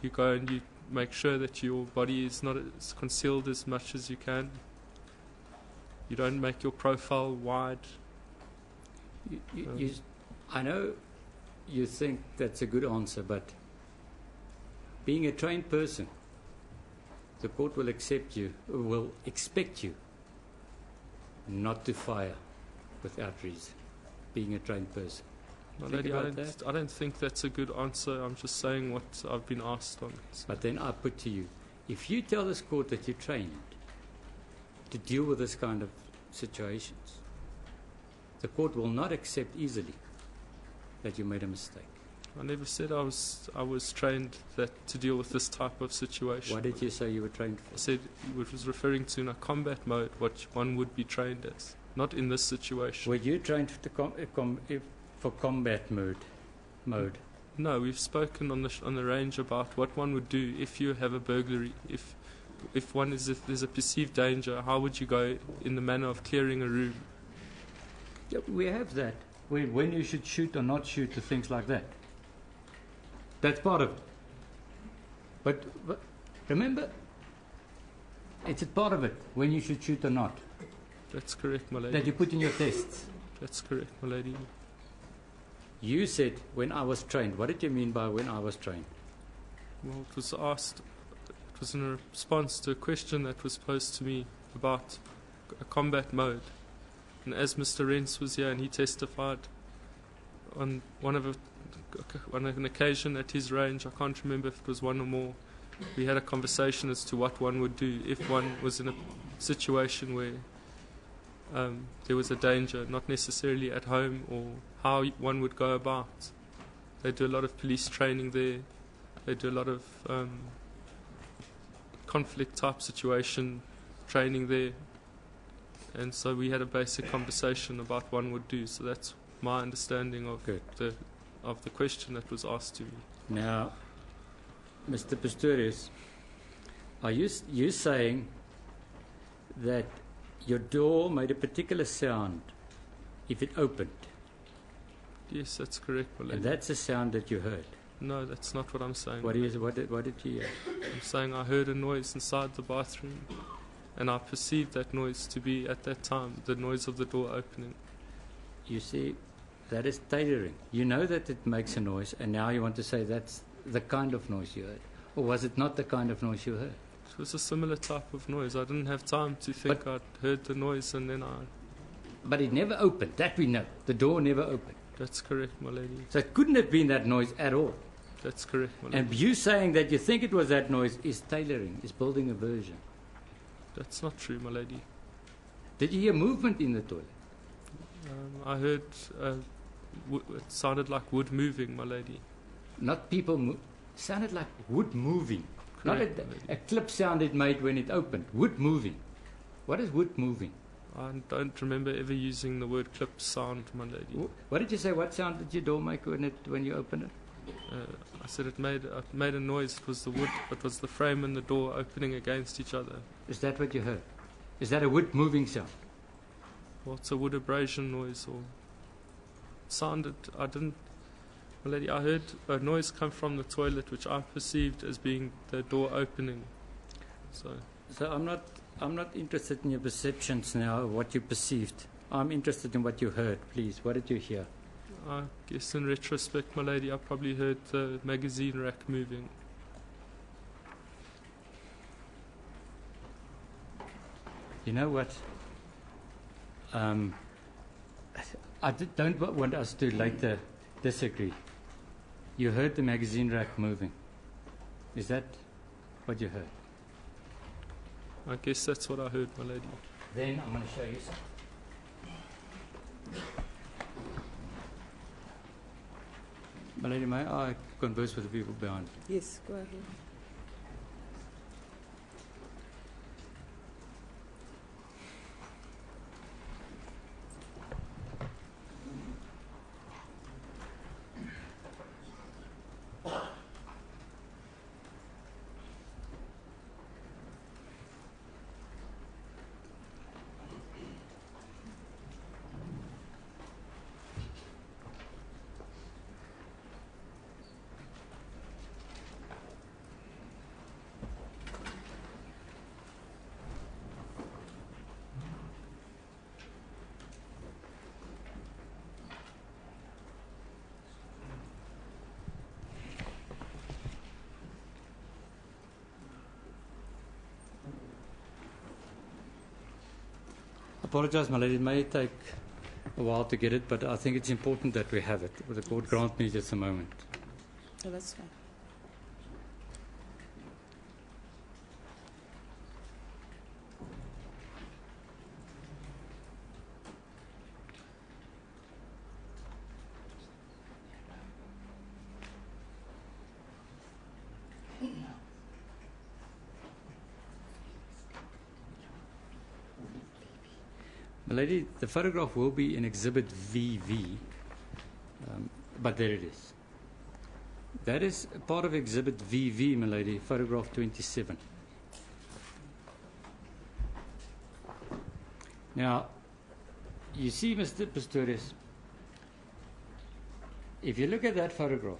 you go and you make sure that your body is not as concealed as much as you can. You don't make your profile wide. I know you think that's a good answer, but being a trained person, the court will expect you not to fire without reason, being a trained person. My Think lady, about that. I don't think that's a good answer. I'm just saying what I've been asked on it. But then I put to you, if you tell this court that you're trained to deal with this kind of situations, the court will not accept easily that you made a mistake. I never said I was trained to deal with this type of situation. What did you say you were trained I for? said it was referring to in a combat mode what one would be trained as, not in this situation. Were you trained for combat mode? No, we've spoken on the range about what one would do if you have a burglary. If there's a perceived danger, how would you go in the manner of clearing a room? Yeah, we have that. When you should shoot or not shoot, to things like that. That's part of it. But remember, it's a part of it, when you should shoot or not, That's correct, my lady. that you put in your tests. That's correct, my lady. You said, when I was trained. What did you mean by when I was trained? Well, it was asked. It was in response to a question that was posed to me about a combat mode. And as Mr. Rents was here and he testified on an occasion at his range, I can't remember if it was one or more, we had a conversation as to what one would do if one was in a situation where there was a danger, not necessarily at home, or how one would go about. They do a lot of police training there. They do a lot of conflict type situation training there. And so we had a basic conversation about what one would do. So that's my understanding of the question that was asked to me. Now, Mr. Pistorius, are you saying that your door made a particular sound if it opened? Yes, that's correct, my lady. And that's a sound that you heard? No, that's not what I'm saying. What did you hear? I'm saying I heard a noise inside the bathroom, and I perceived that noise to be, at that time, the noise of the door opening. You see, that is tailoring. You know that it makes a noise, and now you want to say that's the kind of noise you heard. Or was it not the kind of noise you heard? It was a similar type of noise. I didn't have time to think I'd heard the noise, and then But it never opened, that we know. The door never opened. That's correct, my lady. So it couldn't have been that noise at all. That's correct, my lady. And you saying that you think it was that noise is tailoring, is building a version. That's not true, my lady. Did you hear movement in the toilet? I heard it sounded like wood moving, my lady. Not people sounded like wood moving. Correct, Not a clip sound it made when it opened. Wood moving. What is wood moving? I don't remember ever using the word clip sound, my lady. What did you say? What sound did your door make when you opened it? I said it made a noise. It was the wood. It was the frame and the door opening against each other. Is that what you heard? Is that a wood moving sound? Well, it's a wood abrasion noise, or sounded. I didn't. My lady, I heard a noise come from the toilet, which I perceived as being the door opening. So I'm not interested in your perceptions now of what you perceived. I'm interested in what you heard, please. What did you hear? I guess in retrospect, my lady, I probably heard the magazine rack moving. You know what? I don't want us to later disagree. You heard the magazine rack moving. Is that what you heard? I guess that's what I heard, my lady. Then I'm going to show you something. Milady, may I converse with the people behind? Yes, go ahead. apologize, my lady. It may take a while to get it, but I think it's important that we have it. Will the court grant me just a moment? Oh, that's fine. Milady, the photograph will be in Exhibit VV, but there it is. That is part of Exhibit VV, Milady, photograph 27. Now, you see, Mr. Pistorius, if you look at that photograph,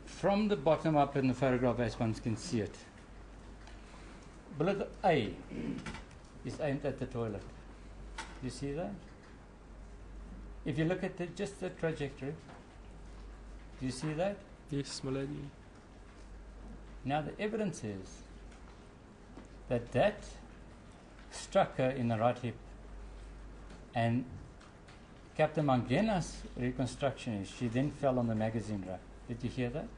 from the bottom up in the photograph, as one can see it, bullet A is aimed at the toilet. You see that? If you look at just the trajectory, do you see that? Yes, my lady. Now the evidence is that that struck her in the right hip, and Captain Mangena's reconstruction is she then fell on the magazine rack. Did you hear that?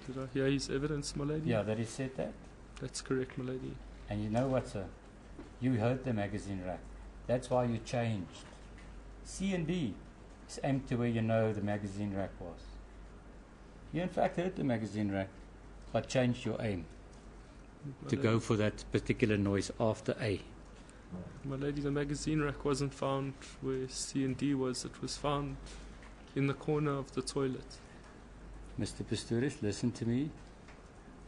Did I hear his evidence, my lady? Yeah, that he said that. That's correct, my lady. And you know what, sir? You heard the magazine rack. That's why you changed. C and D is aimed to where you know the magazine rack was. You in fact heard the magazine rack, but changed your aim to go for that particular noise after A. My lady, the magazine rack wasn't found where C and D was. It was found in the corner of the toilet. Mr. Pistorius, listen to me.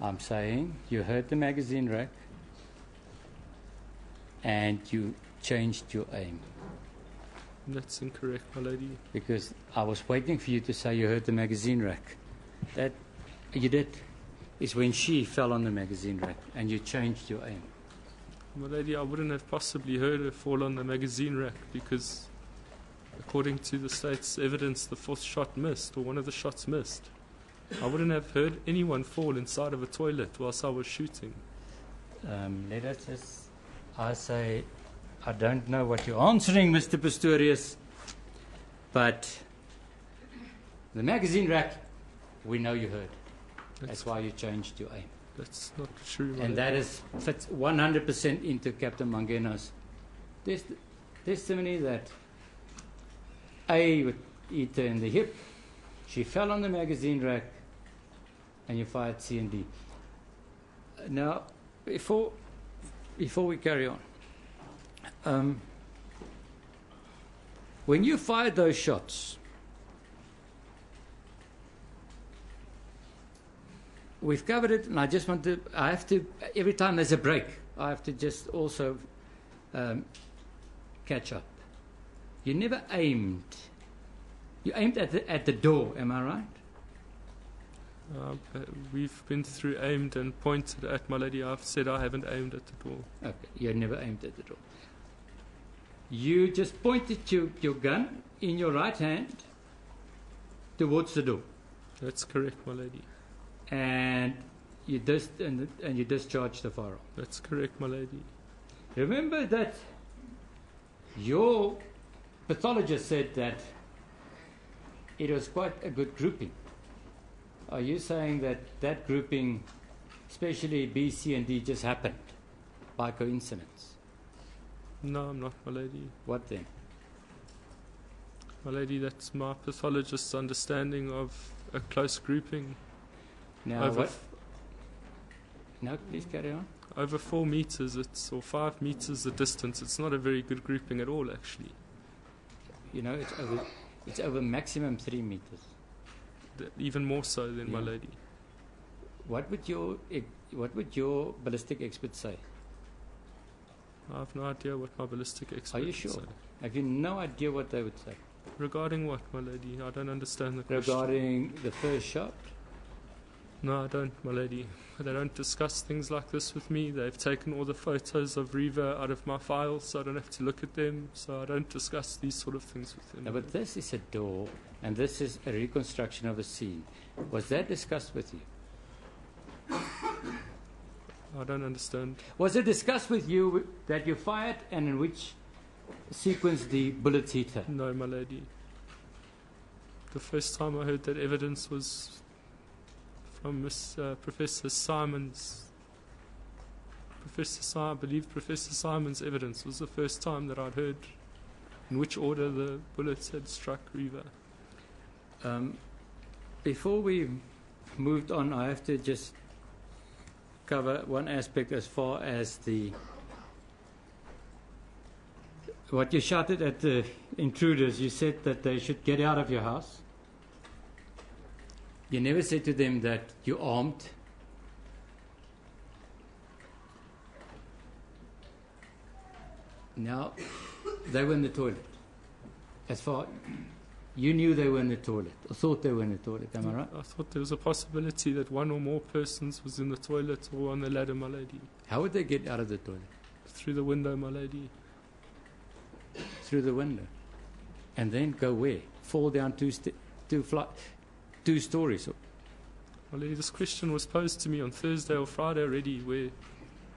I'm saying you heard the magazine rack and you changed your aim. That's incorrect, my lady. Because I was waiting for you to say you heard the magazine rack. That you did is when she fell on the magazine rack and you changed your aim. My lady, I wouldn't have possibly heard her fall on the magazine rack because according to the state's evidence, the fourth shot missed, or one of the shots missed. I wouldn't have heard anyone fall inside of a toilet whilst I was shooting. Let us just... I say, I don't know what you're answering, Mr. Pistorius, but the magazine rack, we know you heard. That's why you changed your aim. That's not true, and that fits 100% into Captain Mangena's testimony that A would hit her in the hip, she fell on the magazine rack, and you fired C and D. Now, before we carry on, when you fired those shots, we've covered it, and I have to, every time there's a break, I have to just also catch up. You never aimed. You aimed at the door, am I right? We've been through aimed and pointed at, my lady. I've said I haven't aimed at the door. Okay, you never aimed at the door. You just pointed your gun in your right hand towards the door. That's correct, my lady. And you discharged the firearm. That's correct, my lady. Remember that your pathologist said that it was quite a good grouping. Are you saying that grouping, especially B, C, and D, just happened by coincidence? No, I'm not, my lady. What then? My lady, that's my pathologist's understanding of a close grouping. Now, No, please carry on. Over 4 meters, or 5 meters the distance. It's not a very good grouping at all, actually. You know, it's over maximum 3 meters. Even more so than my lady. What would your ballistic expert say? I have no idea what my ballistic expert Are you sure? say. Have you no idea what they would say? Regarding what, my lady? I don't understand the question. Regarding the first shot? No, I don't, my lady. They don't discuss things like this with me. They've taken all the photos of Reva out of my files, so I don't have to look at them. So I don't discuss these sort of things with them. No, but this is a door, and this is a reconstruction of a scene. Was that discussed with you? I don't understand. Was it discussed with you that you fired and in which sequence the bullets hit her? No, my lady. The first time I heard that evidence was from Professor Simon's. I believe Professor Simon's evidence was the first time that I'd heard in which order the bullets had struck Reeva. Before we moved on, I have to just cover one aspect as far as what you shouted at the intruders. You said that they should get out of your house. You never said to them that you're armed. Now, they were in the toilet. As far you knew they were in the toilet, or thought they were in the toilet, am I right? I thought there was a possibility that one or more persons was in the toilet or on the ladder, my lady. How would they get out of the toilet? Through the window, my lady. Through the window. And then go where? Fall down two stories. My lady, this question was posed to me on Thursday or Friday already, where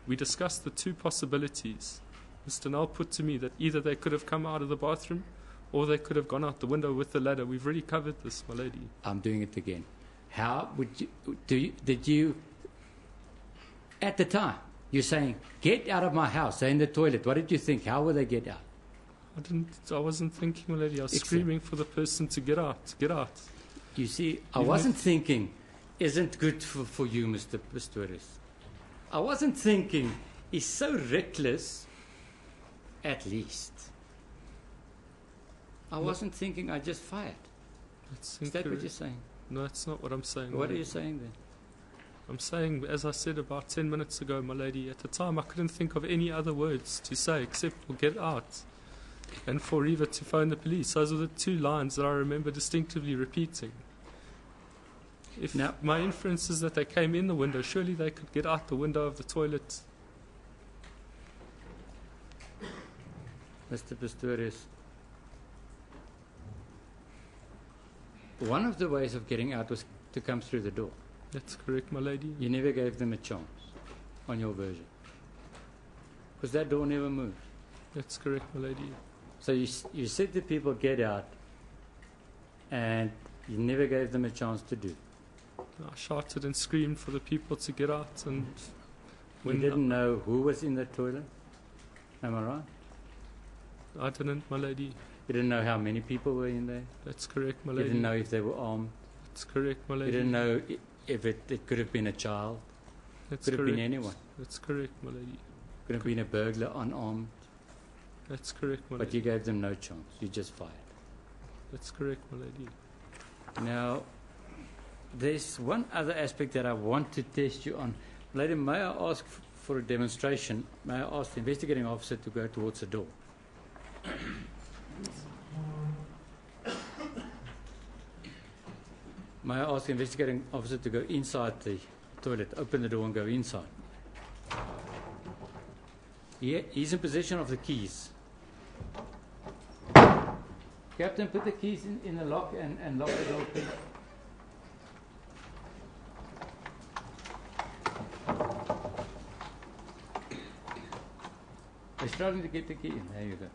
we discussed the two possibilities. Mr. Null put to me that either they could have come out of the bathroom or they could have gone out the window with the ladder. We've already covered this, my lady. I'm doing it again. How would did you, at the time, you're saying, get out of my house, they're in the toilet. What did you think? How will they get out? I wasn't thinking, my lady. I was screaming for the person to get out, get out. You see, I wasn't thinking, isn't good for you, Mr. Pistorius. I wasn't thinking, he's so reckless, at least. I wasn't thinking I just fired. Is that what you're saying? No, that's not what I'm saying. What are you saying then? I'm saying, as I said about 10 minutes ago, my lady, at the time I couldn't think of any other words to say except for get out and for Reeva to phone the police. Those are the two lines that I remember distinctively repeating. If now, my inference is that they came in the window, surely they could get out the window of the toilet. Mr. Pistorius, one of the ways of getting out was to come through the door. That's correct, my lady. You never gave them a chance on your version. Because that door never moved. That's correct, my lady. So you said to people, get out, and you never gave them a chance to do. I shouted and screamed for the people to get out, and you didn't know who was in the toilet? Am I right? I didn't, my lady. You didn't know how many people were in there? That's correct, my lady. You didn't know if they were armed? That's correct, my lady. You didn't know if it could have been a child? That's could correct. have been anyone? That's correct, my lady. Could have been a burglar unarmed? That's correct, my But lady. you gave them no chance. You just fired. That's correct, my lady. Now, there's one other aspect that I want to test you on. Lady, may I ask for a demonstration? May I ask the investigating officer to go towards the door? May I ask the investigating officer to go inside the toilet, open the door and go inside? He's in possession of the keys. Captain, put the keys in the lock and lock the door, please. They're struggling to get the key in. There you go.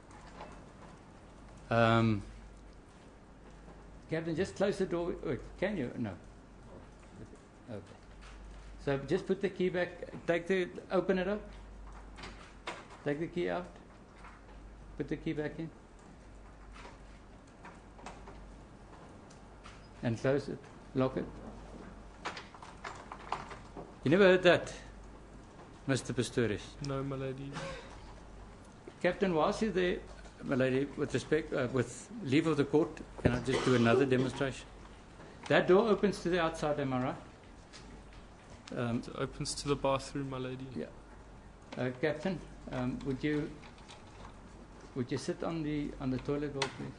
Captain, just close the door. Wait, can you? No. Okay. So just put the key back. Open it up. Take the key out. Put the key back in. And close it. Lock it. You never heard that, Mr. Pistorius? No, my lady. Captain, whilst you're there, my lady, with respect, with leave of the court, can I just do another demonstration? That door opens to the outside, am I right? It opens to the bathroom, my lady. Yeah. Captain, would you sit on the toilet bowl, please?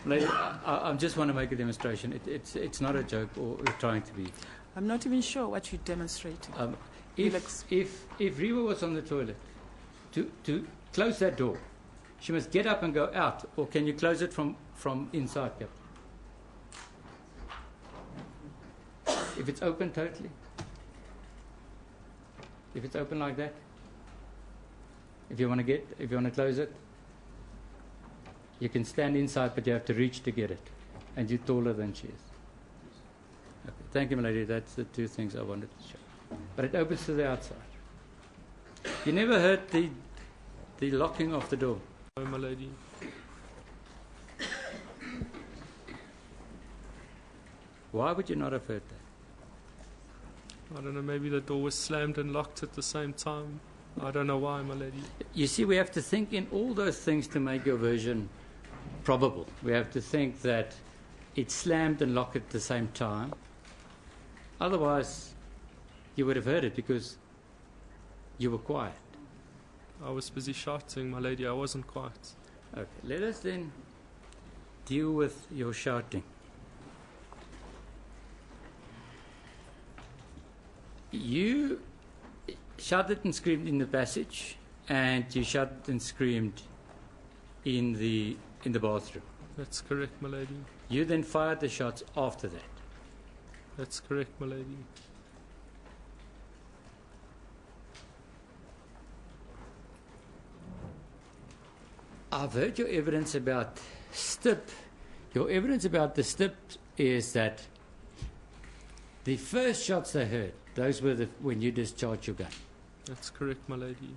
Lady, I just want to make a demonstration. It's not a joke or trying to be. I'm not even sure what you're demonstrating. If Reeva was on the toilet, to close that door, she must get up and go out, or can you close it from inside, Captain? If it's open totally? If it's open like that, if you want to close it, you can stand inside, but you have to reach to get it, and you're taller than she is. Okay, thank you, Milady. That's the two things I wanted to show. But it opens to the outside. You never heard the locking of the door? No, Milady. Why would you not have heard that? I don't know, maybe the door was slammed and locked at the same time. I don't know why, Milady. You see, we have to think in all those things to make your version probable. We have to think that it slammed and locked at the same time. Otherwise, you would have heard it because you were quiet. I was busy shouting, Milady. I wasn't quiet. Okay, let us then deal with your shouting. You shouted and screamed in the passage, and you shouted and screamed in the bathroom. That's correct, Milady. You then fired the shots after that. That's correct, Milady. I've heard your evidence about STIP. Your evidence about the STIP is that the first shots they heard, those were when you discharged your gun. That's correct, Milady.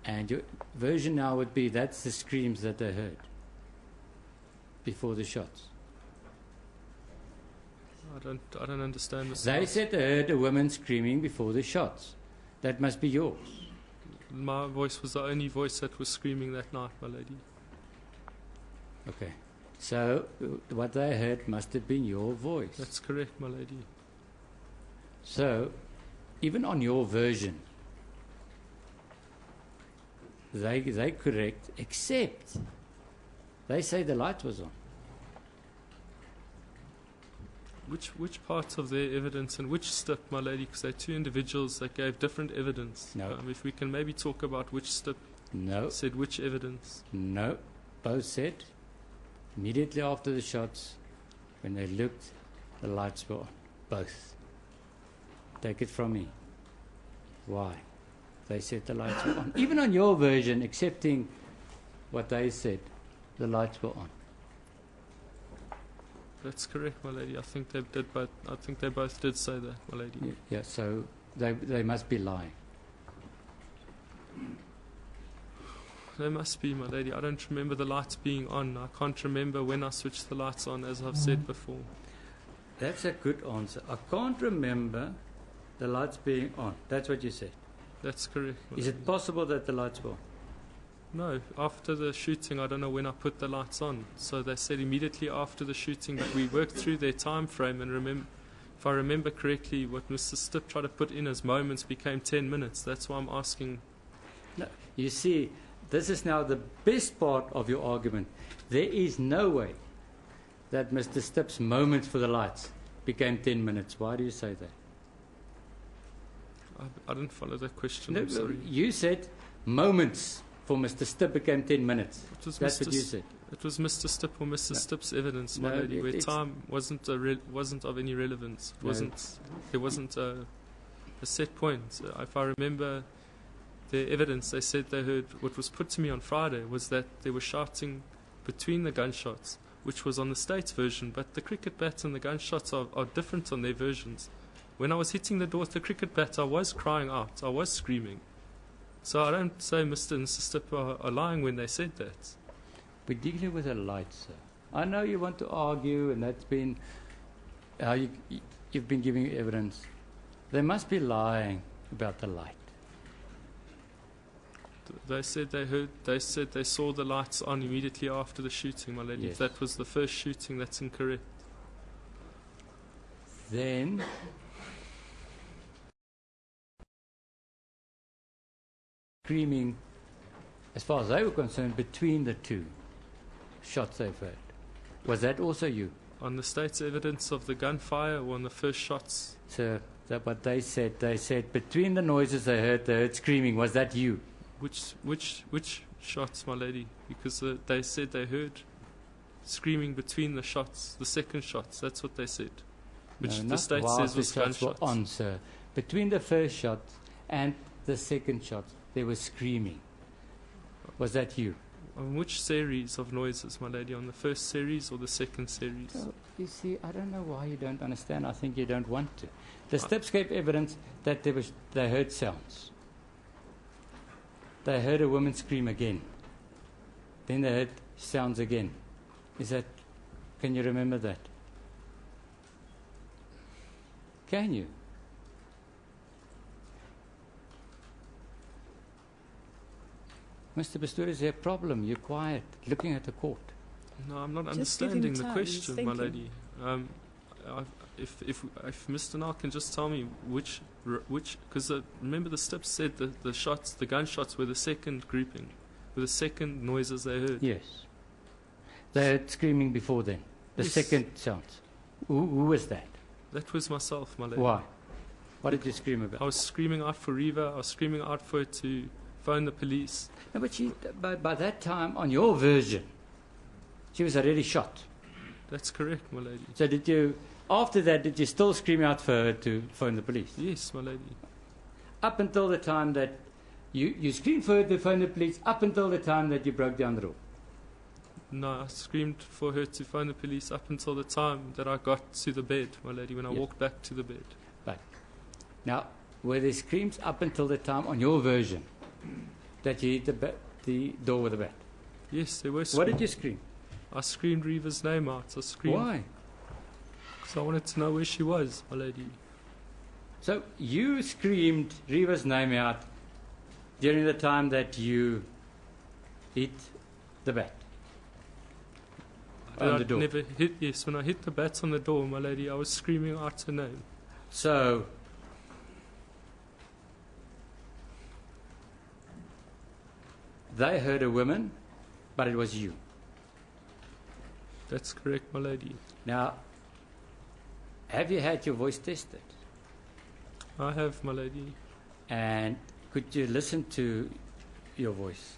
And your version now would be that's the screams that they heard before the shots. I don't understand this. They said they heard a woman screaming before the shots. That must be yours. My voice was the only voice that was screaming that night, Milady. Okay. So what they heard must have been your voice. That's correct, Milady. So, even on your version, they correct, except they say the light was on. Which parts of their evidence and which step, Milady? Because they're two individuals that gave different evidence. No. If we can maybe talk about which step No. said which evidence. No. Both said immediately after the shots, when they looked, the lights were on. Both. Take it from me. Why? They said the lights were on. Even on your version, accepting what they said, the lights were on. That's correct, Milady. I think they did, but I think they both did say that, Milady. Yeah, so they must be lying. They must be, Milady. I don't remember the lights being on. I can't remember when I switched the lights on, as I've said before. That's a good answer. I can't remember the lights being on. That's what you said. That's correct, Milady. Is it possible that the lights were on? No, after the shooting, I don't know when I put the lights on. So they said immediately after the shooting, but we worked through their time frame, and if I remember correctly, what Mr. Stipp tried to put in as moments became 10 minutes. That's why I'm asking. No, you see, this is now the best part of your argument. There is no way that Mr. Stipp's moments for the lights became 10 minutes. Why do you say that? I didn't follow that question. No, I'm sorry. You said moments for Mr. Stipp became 10 minutes. That's what you said. It was Mr. Stipp or Mr. Stipp's evidence, No, Milady, where it's- time wasn't of any relevance. There wasn't a set point. If I remember their evidence, they said they heard what was put to me on Friday was that they were shouting between the gunshots, which was on the state's version, but the cricket bat and the gunshots are different on their versions. When I was hitting the door with the cricket bat, I was crying out, I was screaming. So I don't say Mr. and Mr. Stipp are lying when they said that. We're dealing with a light, sir. I know you want to argue, and that's been how you've been giving evidence. They must be lying about the light. They said they saw the lights on immediately after the shooting, my lady. Yes. If that was the first shooting, that's incorrect. Then screaming, as far as they were concerned, between the two shots they've heard. Was that also you? On the state's evidence of the gunfire or on the first shots? Sir, that what they said between the noises they heard screaming. Was that you? Which shots, my lady? Because they said they heard screaming between the shots, the second shots. That's what they said. Which No, the not state whilst says was the shots gunshots. were on, sir. Between the first shot and the second shot, there was screaming. Was that you? On which series of noises, my lady? On the first series or the second series? So, you see, I don't know why you don't understand. I think you don't want to. The steps gave evidence that they heard sounds. They heard a woman scream again. Then they heard sounds again. Can you remember that? Can you? Mr. Pistorius, is there a problem? You're quiet, looking at the court. No, I'm not Just give him understanding the time, question, he's my thinking. lady. If Mr. Nall can just tell me which, because remember the steps said the gunshots were the second grouping, were the second noises they heard. Yes. They heard screaming before then. The Yes. second sounds. Who was that? That was myself, my lady. Why? What did you scream about? I was screaming out for Reva. I was screaming out for her to phone the police. No, but by that time, on your version, she was already shot. That's correct, my lady. So after that, did you still scream out for her to phone the police? Yes, my lady. Up until the time that you screamed for her to phone the police, up until the time that you broke down the rule? No, I screamed for her to phone the police up until the time that I got to the bed, my lady, when I Yes. walked back to the bed. Right. Now, were there screams up until the time, on your version, that you hit the door with a bat? Yes, there were What screams. did you scream? I screamed Reva's name out. I screamed Why? because I wanted to know where she was, my lady. So you screamed Reva's name out during the time that you hit the bat on I the door. never hit. Yes, when I hit the bats on the door, my lady, I was screaming out her name. So they heard a woman, but it was you. That's correct, my lady. Now, have you had your voice tested? I have, my lady. And could you listen to your voice?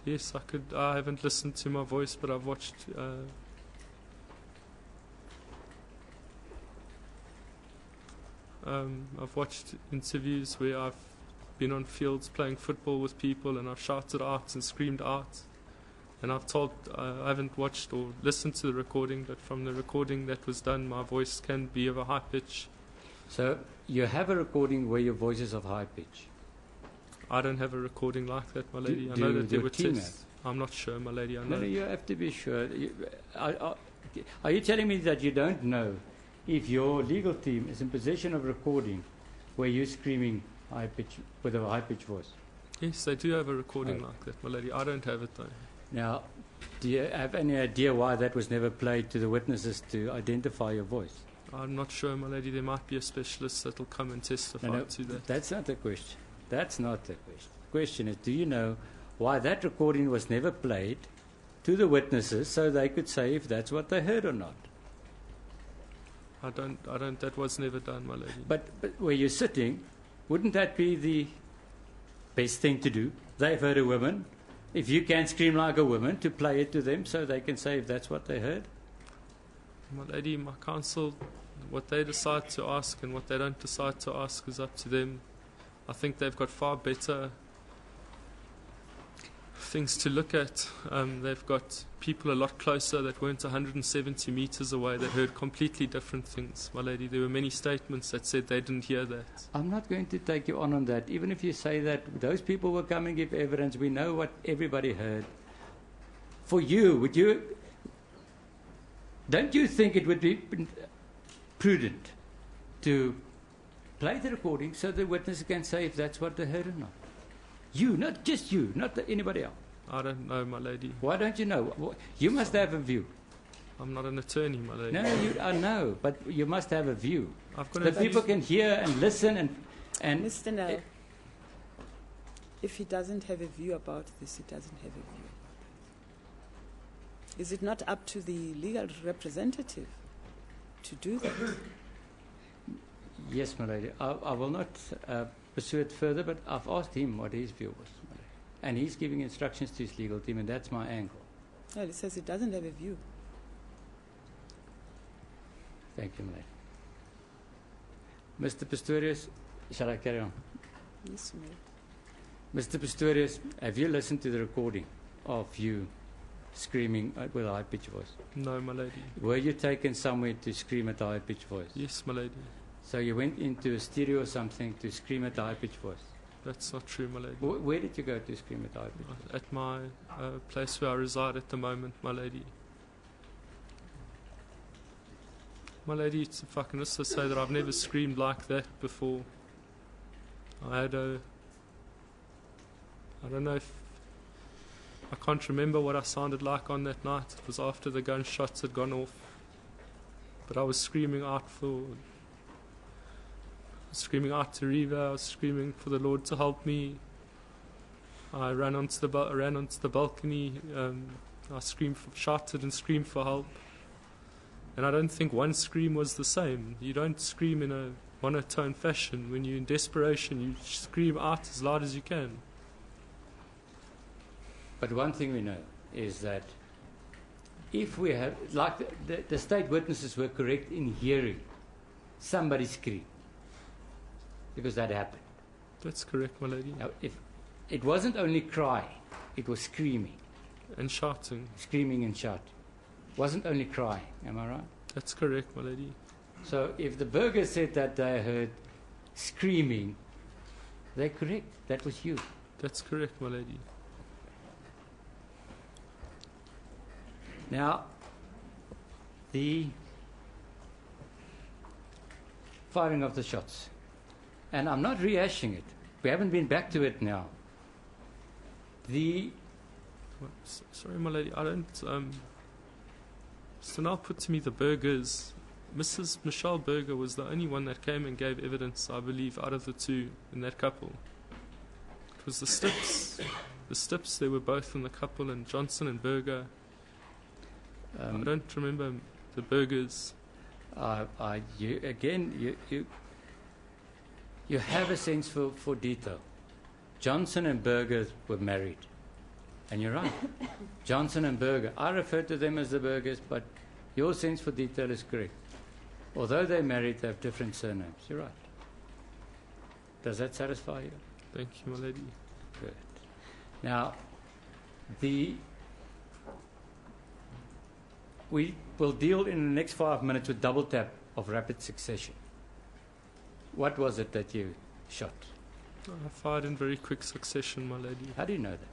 Yes, I could. I haven't listened to my voice, but I've watched. I've watched interviews where I've been on fields playing football with people, and I've shouted out and screamed out. And I've told. I haven't watched or listened to the recording, but from the recording that was done, my voice can be of a high pitch. So you have a recording where your voice is of high pitch. I don't have a recording like that, my lady. I do know that there your were team tests. I'm not sure, my lady. I No, know. you have to be sure. Are you telling me that you don't know if your legal team is in possession of recording where you're screaming high pitch with a high pitched voice? Yes, they do have a recording Oh. like that, my lady. I don't have it though. Now, do you have any idea why that was never played to the witnesses to identify your voice? I'm not sure, my lady. There might be a specialist that will come and testify No, to that. that's not the question. That's not the question. The question is, do you know why that recording was never played to the witnesses so they could say if that's what they heard or not? I don't. That was never done, my lady. But where you're sitting, wouldn't that be the best thing to do? They've heard a woman. If you can scream like a woman, to play it to them so they can say if that's what they heard? My lady, my counsel, what they decide to ask and what they don't decide to ask is up to them. I think they've got far better things to look at. They've got people a lot closer that weren't 170 meters away that heard completely different things, my lady. There were many statements that said they didn't hear that. I'm not going to take you on that. Even if you say that those people will come and give evidence, we know what everybody heard. For you, don't you think it would be prudent to play the recording so the witness can say if that's what they heard or not? You, not just you, not anybody else. I don't know, my lady. Why don't you know? You must have a view. I'm not an attorney, my lady. No, I know, but you must have a view. I've got The a people can hear and listen and Mr. Nell, if he doesn't have a view about this, he doesn't have a view about this. Is it not up to the legal representative to do that? Yes, my lady. I will not pursue it further, but I've asked him what his view was, my lady. And he's giving instructions to his legal team, and that's my angle. No, he says he doesn't have a view. Thank you, my lady. Mr. Pistorius, Shall I carry on? Yes, ma'am. Mr. Pistorius, have you listened to the recording of you screaming with a high-pitched voice? No, my lady. Were you taken somewhere to scream at a high-pitched voice? Yes, my lady. So you went into a stereo or something to scream at a high-pitched voice? That's not true, my lady. Where did you go to scream at a high-pitched voice? At my place where I reside at the moment, my lady. My lady, if I can also say that I've never screamed like that before. I don't know if, I can't remember what I sounded like on that night. It was after the gunshots had gone off. But I was screaming out to Riva. I was screaming for the Lord to help me. I ran onto the balcony. I shouted and screamed for help. And I don't think one scream was the same. You don't scream in a monotone fashion. When you're in desperation, you scream out as loud as you can. But one thing we know is that if we have, like the state witnesses were correct in hearing somebody scream, because that happened. That's correct, my lady. Now, if it wasn't only crying, it was screaming. And shouting. Screaming and shouting. Wasn't only crying, am I right? That's correct, my lady. So if the burglar said that they heard screaming, they're correct. That was you. That's correct, my lady. Now, the firing of the shots. And I'm not rehashing it. We haven't been back to it now. Sorry, my lady, I don't... So now put to me the Burgers. Mrs. Michelle Burger was the only one that came and gave evidence, I believe, out of the two in that couple. It was the Stips. The Stips, they were both in the couple, and Johnson and Burger. I don't remember the Burgers. You have a sense for detail. Johnson and Burger were married. And you're right. Johnson and Burger. I refer to them as the Burgers, but your sense for detail is correct. Although they're married, they have different surnames. You're right. Does that satisfy you? Thank you, my lady. Good. Now, we will deal in the next 5 minutes with double tap of rapid succession. What was it that you shot? I fired in very quick succession, my lady. How do you know that?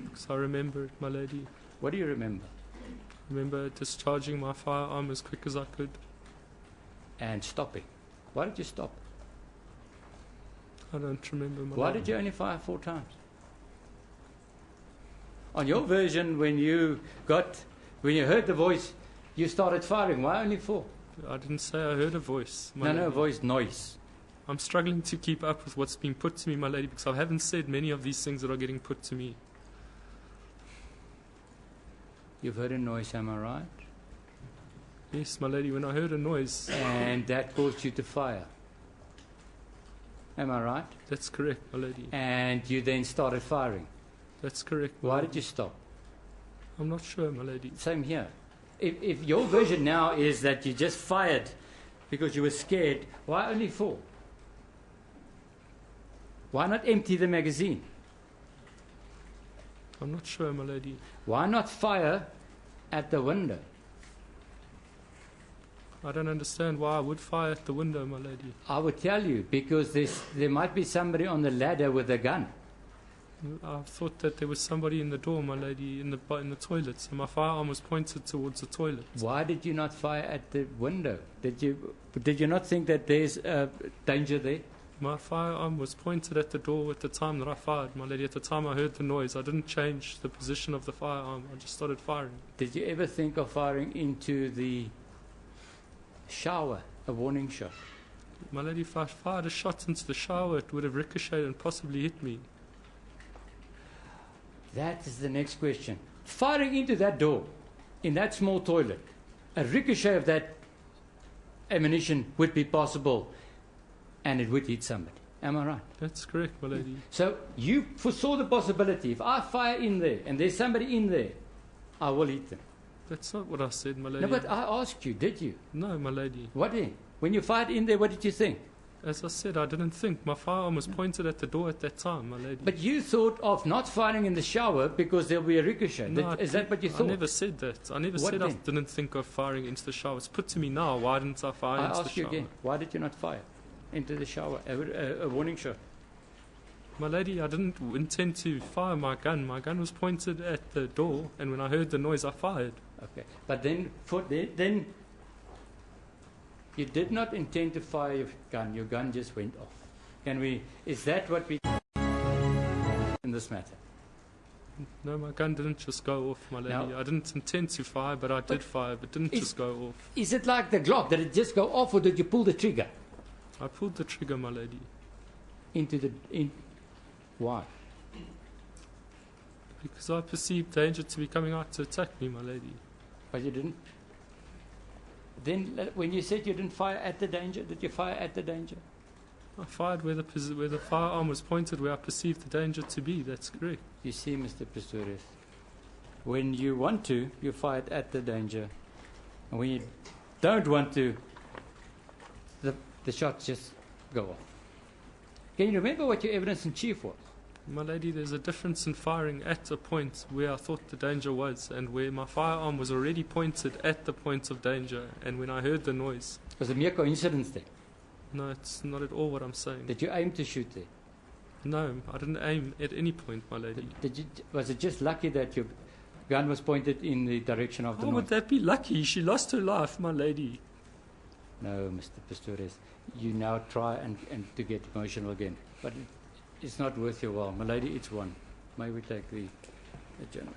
Because I remember it, my lady. What do you remember? I remember discharging my firearm as quick as I could. And stopping. Why did you stop? I don't remember, my Why lady. did you only fire 4 times? On your version, when you heard the voice, you started firing. Why only 4? I didn't say I heard a voice, my lady. No, voice, noise. I'm struggling to keep up with what's being put to me, my lady, because I haven't said many of these things that are getting put to me. You've heard a noise, am I right? Yes, my lady, when I heard a noise. And that caused you to fire. Am I right? That's correct, my lady. And you then started firing. That's correct. Why did you stop? I'm not sure, my lady. Same here. If your version now is that you just fired because you were scared, why only 4? Why not empty the magazine? I'm not sure, my lady. Why not fire at the window? I don't understand why I would fire at the window, my lady. I would tell you, because there might be somebody on the ladder with a gun. I thought that there was somebody in the door, my lady, in the toilet. So my firearm was pointed towards the toilet. Why did you not fire at the window? Did you not think that there's danger there? My firearm was pointed at the door at the time that I fired, my lady. At the time I heard the noise, I didn't change the position of the firearm. I just started firing. Did you ever think of firing into the shower, a warning shot? My lady, if I fired a shot into the shower, it would have ricocheted and possibly hit me. That is the next question. Firing into that door, in that small toilet, a ricochet of that ammunition would be possible, and it would hit somebody. Am I right? That's correct, my lady. So you foresaw the possibility, if I fire in there and there's somebody in there, I will hit them. That's not what I said, my lady. No, but I asked you, did you? No, my lady. What then? When you fired in there, what did you think? As I said, I didn't think. My firearm was pointed at the door at that time, my lady. But you thought of not firing in the shower because there'll be a ricochet. No, Is that what you thought? I never said that. I never What said I then? didn't think of firing into the shower. It's put to me now, why didn't I fire I into the ask you shower? again, why did you not fire into the shower? A warning shot. My lady, I didn't intend to fire my gun. My gun was pointed at the door, and when I heard the noise, I fired. Okay. But then you did not intend to fire your gun. Your gun just went off. Is that what we in this matter? No, my gun didn't just go off, my lady. Now- I didn't intend to fire, but I did fire, but didn't just go off. Is it like the Glock? Did it just go off, or did you pull the trigger I pulled the trigger, my lady, Why? because I perceived danger to be coming out to attack me, my lady. But you didn't. Then, when you said you didn't fire at the danger, did you fire at the danger? I fired where the firearm was pointed, where I perceived the danger to be. That's correct. You see, Mr. Pistorius, when you want to, you fire at the danger. And when you don't want to, the shots just go off. Can you remember what your evidence in chief was? My lady, there's a difference in firing at a point where I thought the danger was and where my firearm was already pointed at the point of danger, and when I heard the noise. Was it mere coincidence then? No, it's not at all what I'm saying. Did you aim to shoot there? No, I didn't aim at any point, my lady. Was it just lucky that your gun was pointed in the direction of the How noise? would that be lucky? She lost her life, my lady. No, Mr. Pistorius. You now try and to get emotional again. But it's not worth your while. My lady, it's one. May we take the adjournment?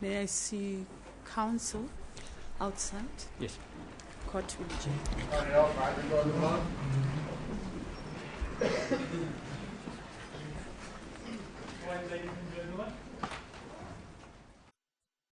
May I see counsel outside? Yes. Court will adjourn. Ladies and gentlemen.